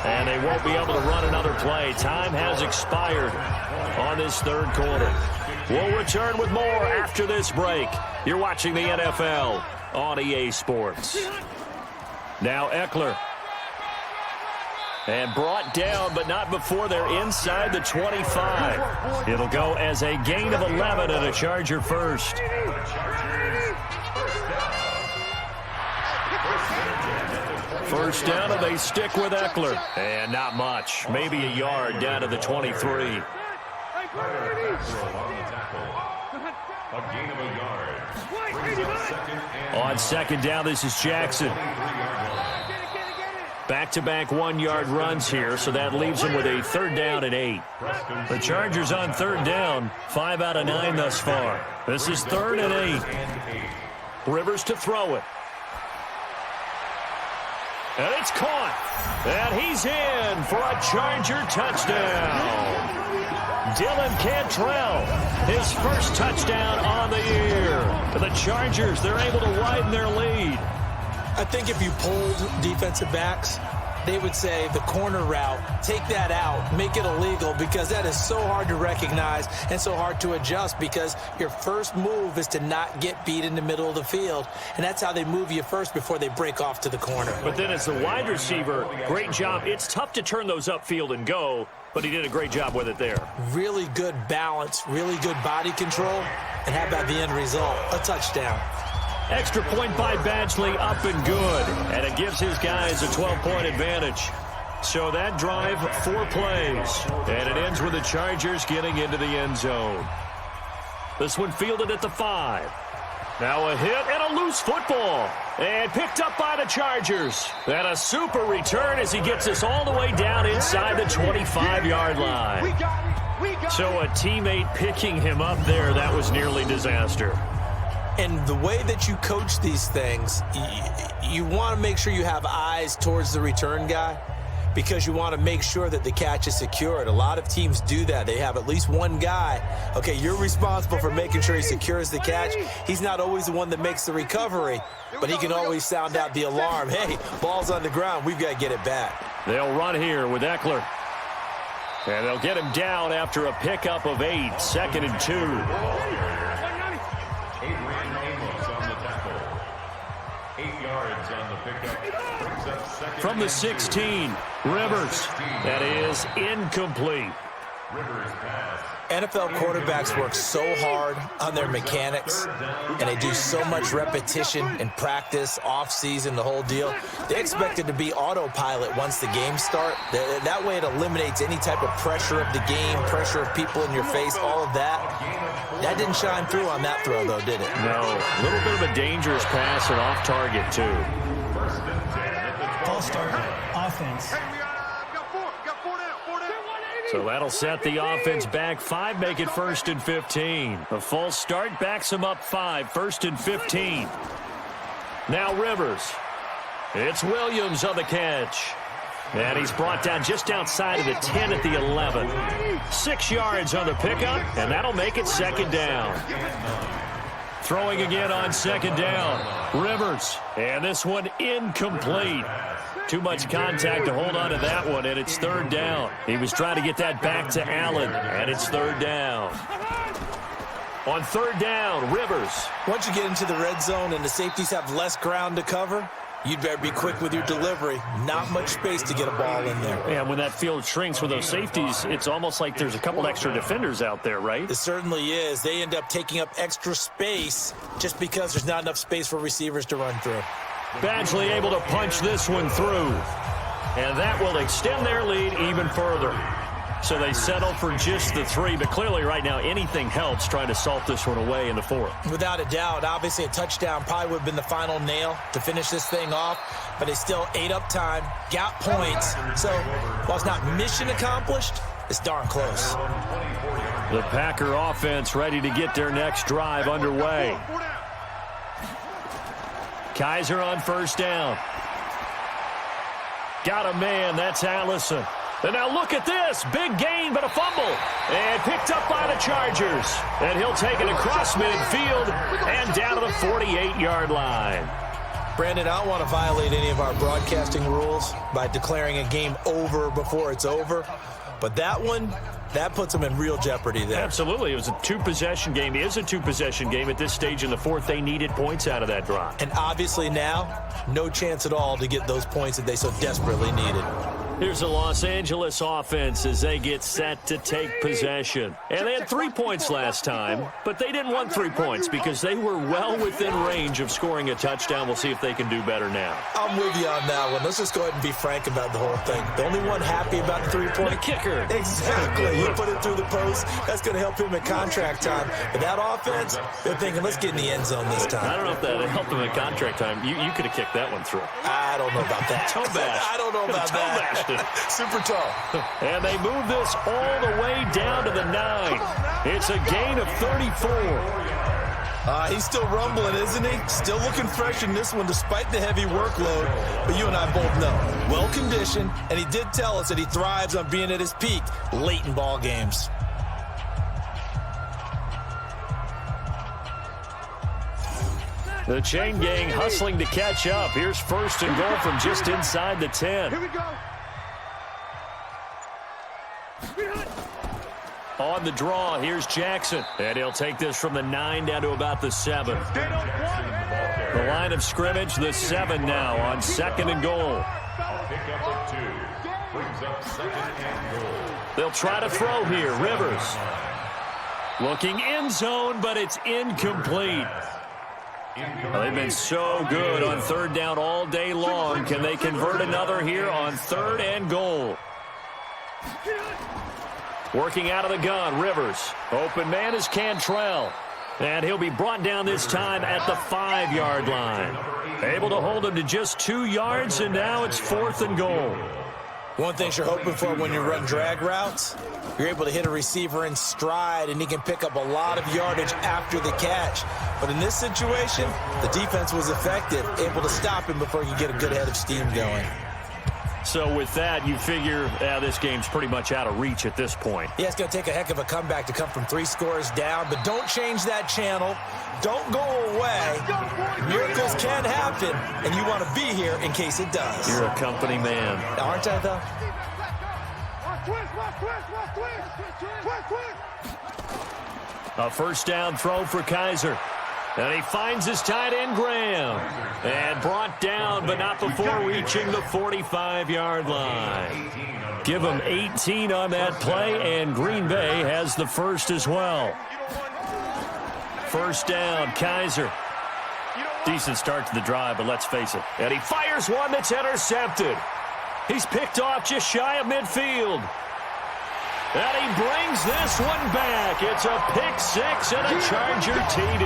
And they won't be able to run another play. Time has expired on this 3rd quarter. We'll return with more after this break. You're watching the NFL on EA Sports. Now Eckler. And brought down, but not before they're inside the 25. It'll go as a gain of 11 and a Charger first. First down, and they stick with Eckler. And not much. Maybe a yard down to the 23. On 2nd down, this is Jackson. Back-to-back 1-yard runs here, so that leaves them with a 3rd down and 8. The Chargers on 3rd down, 5 out of 9 thus far. This is 3rd and 8. Rivers to throw it. And it's caught. And he's in for a Charger touchdown. Dylan Cantrell, his first touchdown on the year. The Chargers, they're able to widen their lead. I think if you polled defensive backs, they would say the corner route, take that out, make it illegal, because that is so hard to recognize and so hard to adjust, because your first move is to not get beat in the middle of the field, and that's how they move you first before they break off to the corner. But then as a wide receiver, great job. It's tough to turn those upfield and go, but he did a great job with it there. Really good balance, really good body control, and how about the end result? A touchdown. Extra point by Badgley, up and good. And it gives his guys a 12-point advantage. So that drive, 4 plays. And it ends with the Chargers getting into the end zone. This one fielded at the 5. Now a hit and a loose football. And picked up by the Chargers. And a super return as he gets us all the way down inside the 25-yard line. So a teammate picking him up there, that was nearly disaster. And the way that you coach these things, you want to make sure you have eyes towards the return guy, because you want to make sure that the catch is secured. A lot of teams do that. They have at least one guy. Okay, you're responsible for making sure he secures the catch. He's not always the one that makes the recovery, but he can always sound out the alarm. Hey, ball's on the ground. We've got to get it back. They'll run here with Eckler. And they'll get him down after a pickup of 8, 2nd and 2. From the 16, Rivers. That is incomplete. NFL quarterbacks work so hard on their mechanics, and they do so much repetition in practice, off-season, the whole deal. They expect it to be autopilot once the games start. That way it eliminates any type of pressure of the game, pressure of people in your face, all of that. That didn't shine through on that throw, though, did it? No. A little bit of a dangerous pass and off target, too. False start. Offense. So that'll set the offense back 5, make it 1st and 15. A false start backs them up 5, 1st and 15. Now Rivers. It's Williams on the catch. And he's brought down just outside of the 10 at the 11. 6 yards on the pickup, and that'll make it 2nd down. Throwing again on 2nd down. Rivers. And this one incomplete. Too much contact to hold on to that one, and it's 3rd down. He was trying to get that back to Allen, and it's 3rd down. On 3rd down, Rivers. Once you get into the red zone and the safeties have less ground to cover, you'd better be quick with your delivery. Not much space to get a ball in there. And when that field shrinks with those safeties, it's almost like there's a couple extra defenders out there, right? It certainly is. They end up taking up extra space just because there's not enough space for receivers to run through. Badgley able to punch this one through. And that will extend their lead even further. So they settle for just the 3, but clearly right now anything helps trying to salt this one away in the 4th. Without a doubt, obviously a touchdown probably would have been the final nail to finish this thing off, but they still ate up time, got points. So while it's not mission accomplished, it's darn close. The Packer offense ready to get their next drive underway. Kaiser on 1st down. Got a man, that's Allison. And now look at this. Big gain, but a fumble. And picked up by the Chargers. And he'll take it across midfield and down to the 48-yard line. Brandon, I don't want to violate any of our broadcasting rules by declaring a game over before it's over. But that one, that puts them in real jeopardy there. Absolutely. It was a 2-possession game. It is a 2-possession game at this stage in the 4th. They needed points out of that drive. And obviously now, no chance at all to get those points that they so desperately needed. Here's the Los Angeles offense as they get set to take possession. And they had 3 points last time, but they didn't want 3 points because they were well within range of scoring a touchdown. We'll see if they can do better now. I'm with you on that one. Let's just go ahead and be frank about the whole thing. The only one happy about the 3-point. The kicker. Exactly. You put it through the post. That's going to help him in contract time. But that offense, they're thinking, let's get in the end zone this time. I don't know if that helped them in contract time. You could have kicked that one through. I don't know about that. Toe bash. I don't know about that. Super tall. And they move this all the way down to the 9. It's a gain of 34. He's still rumbling, isn't he? Still looking fresh in this one despite the heavy workload. But you and I both know, well-conditioned, and he did tell us that he thrives on being at his peak late in ball games. The chain gang hustling to catch up. Here's 1st and goal from just inside the 10. Here we go. On the draw, here's Jackson. And he'll take this from the 9 down to about the 7. The line of scrimmage, the 7 now on 2nd and goal. Pickup of 2. Brings up 2nd and goal. They'll try to throw here. Rivers. Looking end zone, but it's incomplete. Well, they've been so good on 3rd down all day long. Can they convert another here on 3rd and goal? Working out of the gun, Rivers. Open man is Cantrell. And he'll be brought down this time at the 5-yard line. Able to hold him to just 2 yards, and now it's 4th and goal. One thing you're hoping for when you run drag routes, you're able to hit a receiver in stride, and he can pick up a lot of yardage after the catch. But in this situation, the defense was effective, able to stop him before he could get a good head of steam going. So with that, you figure this game's pretty much out of reach at this point. Yeah, it's going to take a heck of a comeback to come from 3 scores down, but don't change that channel. Don't go away. Miracles can happen, and you want to be here in case it does. You're a company man. Aren't I, though? A 1st down throw for Kaiser. And he finds his tight end, Graham. And brought down, but not before reaching the 45-yard line. Give him 18 on that play, and Green Bay has the 1st as well. 1st down, Kaiser. Decent start to the drive, but let's face it. And he fires one that's intercepted. He's picked off just shy of midfield. And he brings this one back. It's a pick six and a Charger TD.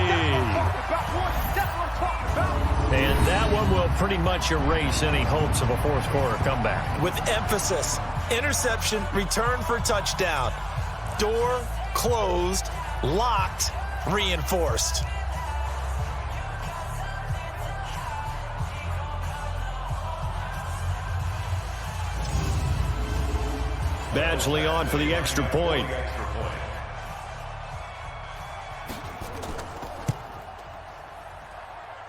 And that one will pretty much erase any hopes of a fourth quarter comeback. With emphasis, interception, return for touchdown. Door closed, locked, reinforced. Badgley on for the extra point.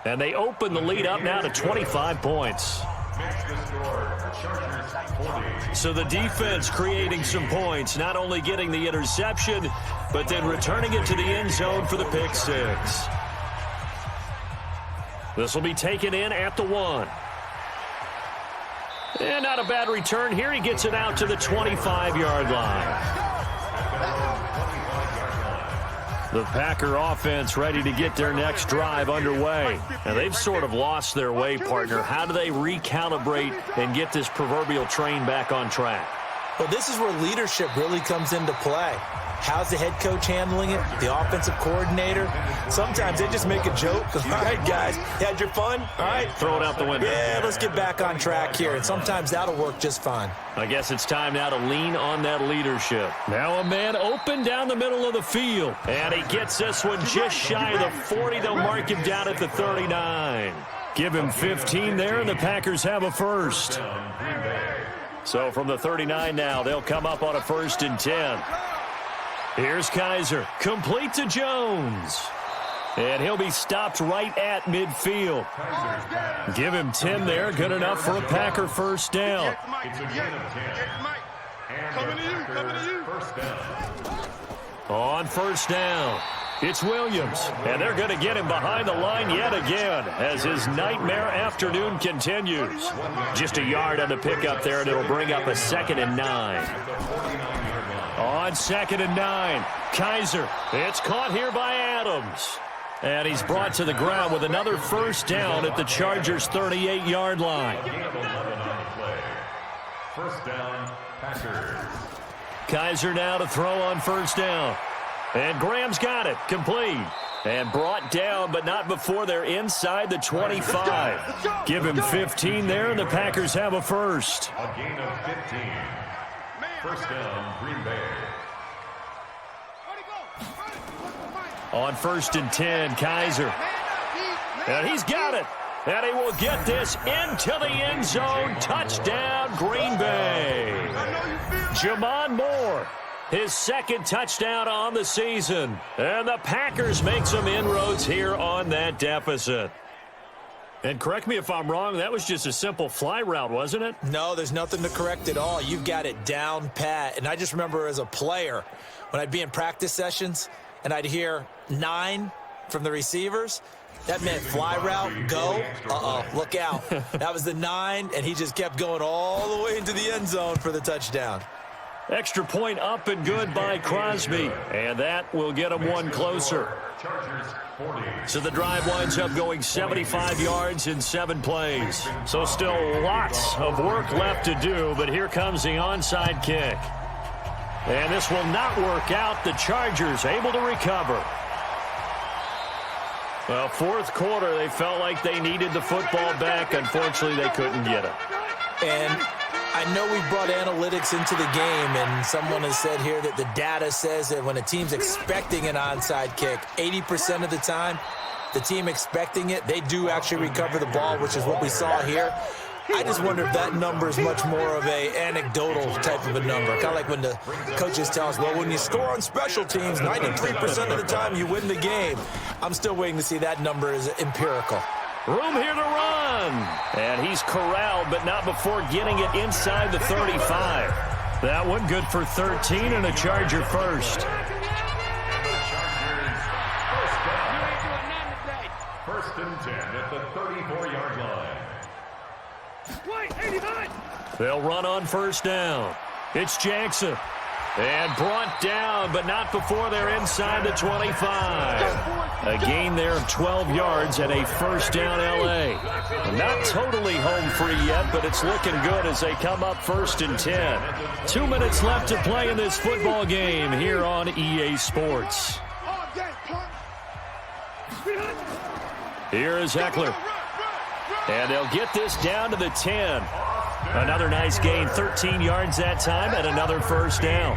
And they open the lead up now to 25 points. So the defense creating some points, not only getting the interception, but then returning it to the end zone for the pick six. This will be taken in at the 1. And not a bad return here. He gets it out to the 25-yard line. The Packer offense ready to get their next drive underway. And they've sort of lost their way, partner. How do they recalibrate and get this proverbial train back on track? Well, this is where leadership really comes into play. How's the head coach handling it? The offensive coordinator? Sometimes they just make a joke. All right, guys, you had your fun? All right. Throw it out the window. Yeah, let's get back on track here. And sometimes that'll work just fine. I guess it's time now to lean on that leadership. Now a man open down the middle of the field. And he gets this one just shy of the 40. They'll mark him down at the 39. Give him 15 there, and the Packers have a first. So from the 39 now, they'll come up on a 1st and 10. Here's Kaiser, complete to Jones. And he'll be stopped right at midfield. Give him 10 there, good enough for a Packer first down. On first down, it's Williams. And they're going to get him behind the line yet again as his nightmare afternoon continues. Just a yard on the pickup there, and it'll bring up a 2nd and 9. On 2nd and 9, Kaiser. It's caught here by Adams. And he's brought to the ground with another first down at the Chargers' 38-yard line. First down, Packers. Kaiser now to throw on first down. And Graham's got it, complete. And brought down, but not before they're inside the 25. Give him 15 there, and the Packers have a first. A gain of 15. First down, Green Bay. On 1st and 10, Kaiser. And he's got it. And he will get this into the end zone. Touchdown, Green Bay. Jamon Moore, his 2nd touchdown on the season. And the Packers make some inroads here on that deficit. And correct me if I'm wrong, that was just a simple fly route, wasn't it? No, there's nothing to correct at all. You've got it down pat. And I just remember as a player, when I'd be in practice sessions and I'd hear 9 from the receivers, that meant fly route, go, look out. That was the 9, and he just kept going all the way into the end zone for the touchdown. Extra point up and good by Crosby. And that will get him one closer. So the drive winds up going 75 yards in 7 plays. So still lots of work left to do, but here comes the onside kick. And this will not work out. The Chargers able to recover. Well, 4th quarter, they felt like they needed the football back. Unfortunately, they couldn't get it. And I know we brought analytics into the game, and someone has said here that the data says that when a team's expecting an onside kick, 80% of the time, the team expecting it, they do actually recover the ball, which is what we saw here. I just wonder if that number is much more of a anecdotal type of a number. Kind of like when the coaches tell us, well, when you score on special teams, 93% of the time you win the game. I'm still waiting to see that number is empirical. Room here to run. And he's corralled, but not before getting it inside the 35. That one good for 13 and a Charger first. First and 10 at the 34-yard line. They'll run on first down. It's Jackson. And brought down, but not before they're inside the 25. A gain there of 12 yards and a first down L.A. Not totally home free yet, but it's looking good as they come up 1st and 10. 2 minutes left to play in this football game here on EA Sports. Here is Eckler. And they'll get this down to the 10. Another nice gain, 13 yards that time, and another first down.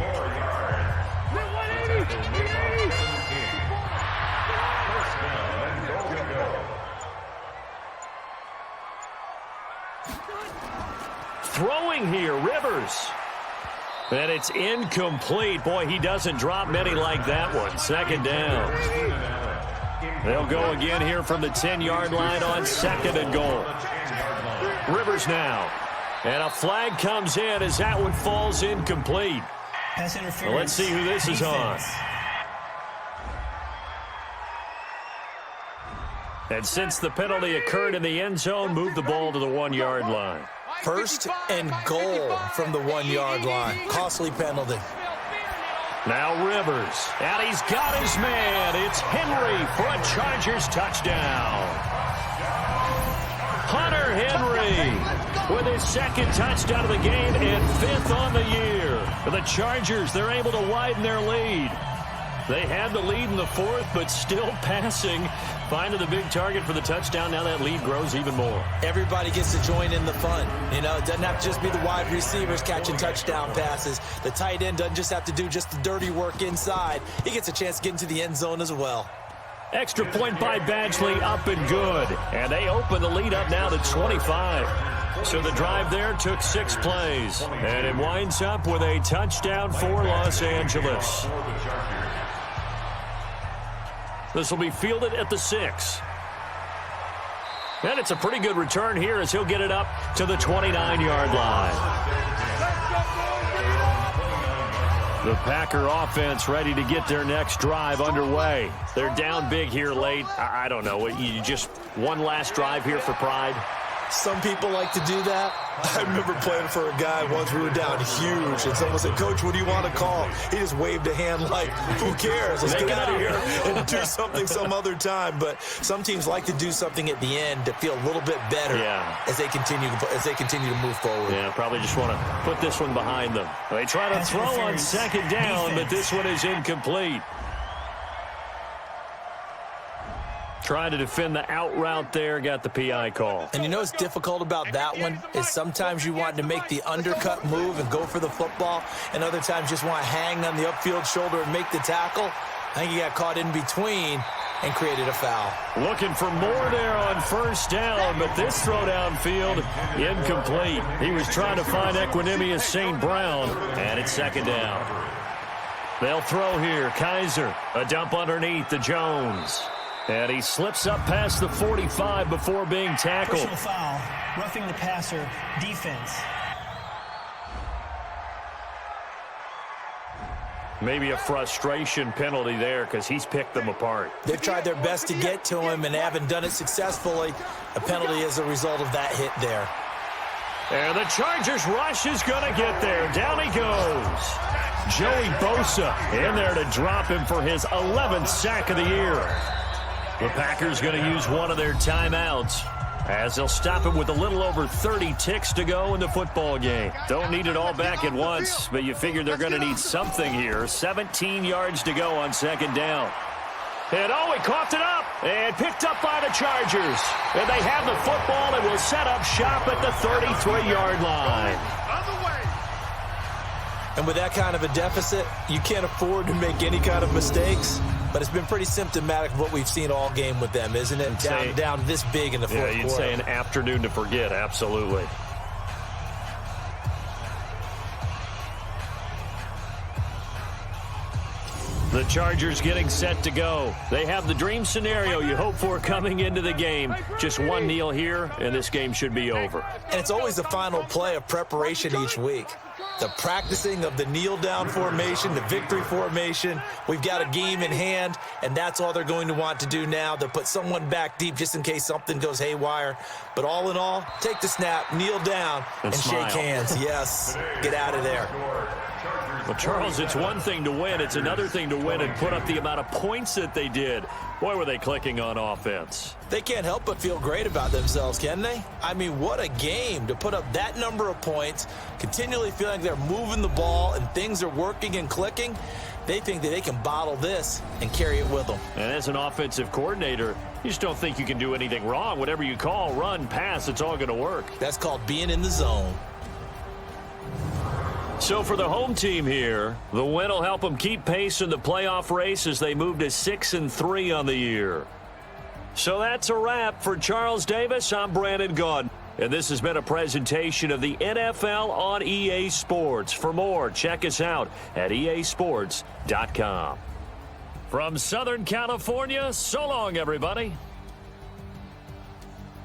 Throwing here, Rivers. And it's incomplete. Boy, he doesn't drop many like that one. 2nd down. They'll go again here from the 10-yard line on 2nd and goal. Rivers now. And a flag comes in as that one falls incomplete. Pass interference. Well, let's see who this is on. And since the penalty occurred in the end zone, move the ball to the 1-yard line. 1st and goal from the 1-yard line. Costly penalty. Now Rivers. And he's got his man. It's Henry for a Chargers touchdown. Hunter Henry with his 2nd touchdown of the game and 5th on the year. For the Chargers, they're able to widen their lead. They had the lead in the 4th, but still passing. Finding the big target for the touchdown. Now that lead grows even more. Everybody gets to join in the fun. You know, it doesn't have to just be the wide receivers catching touchdown passes. The tight end doesn't just have to do just the dirty work inside. He gets a chance to get into the end zone as well. Extra point by Badgley, up and good. And they open the lead up now to 25. So the drive there took 6 plays. And it winds up with a touchdown for Los Angeles. This will be fielded at the 6. And it's a pretty good return here as he'll get it up to the 29-yard line. The Packer offense ready to get their next drive underway. They're down big here late. I don't know. You just one last drive here for pride? Some people like to do that. I remember playing for a guy once. We were down huge, and someone said, "Coach, what do you want to call?" He just waved a hand like, "Who cares? Let's get out of here and do something some other time." But some teams like to do something at the end to feel a little bit better as they continue to move forward. Yeah, probably just want to put this one behind them. They try to throw on 2nd down, but this one is incomplete. Trying to defend the out route there, got the PI call. And you know what's difficult about that one is sometimes you want to make the undercut move and go for the football, and other times just want to hang on the upfield shoulder and make the tackle. I think he got caught in between and created a foul. Looking for more there on 1st down, but this throw downfield incomplete. He was trying to find Equanimous St. Brown, and it's 2nd down. They'll throw here. Kaiser, a dump underneath to Jones. And he slips up past the 45 before being tackled. Personal foul, roughing the passer, defense. Maybe a frustration penalty there because he's picked them apart. They've tried their best to get to him and haven't done it successfully. A penalty as a result of that hit there. And the Chargers rush is going to get there. Down he goes. Joey Bosa in there to drop him for his 11th sack of the year. The Packers going to use one of their timeouts as they'll stop it with a little over 30 ticks to go in the football game. Don't need it all back at once, but you figure they're going to need something here. 17 yards to go on 2nd down. And he coughed it up and picked up by the Chargers. And they have the football and will set up shop at the 33-yard line. And with that kind of a deficit, you can't afford to make any kind of mistakes. But it's been pretty symptomatic of what we've seen all game with them, isn't it? Down this big in the fourth quarter. Yeah, you'd say an afternoon to forget, absolutely. The Chargers getting set to go. They have the dream scenario you hope for coming into the game. Just one kneel here, and this game should be over. And it's always the final play of preparation each week. The practicing of the kneel-down formation, the victory formation. We've got a game in hand, and that's all they're going to want to do now. They'll put someone back deep just in case something goes haywire. But all in all, take the snap, kneel down, and shake hands. Yes, get out of there. Well, Charles, it's one thing to win. It's another thing to win and put up the amount of points that they did. Boy, were they clicking on offense. They can't help but feel great about themselves, can they? I mean, what a game to put up that number of points, continually feeling they're moving the ball and things are working and clicking. They think that they can bottle this and carry it with them. And as an offensive coordinator, you just don't think you can do anything wrong. Whatever you call, run, pass, it's all going to work. That's called being in the zone. So for the home team here, the win will help them keep pace in the playoff race as they move to 6-3 on the year. So that's a wrap. For Charles Davis, I'm Brandon Gaudin. And this has been a presentation of the NFL on EA Sports. For more, check us out at easports.com. From Southern California, so long, everybody.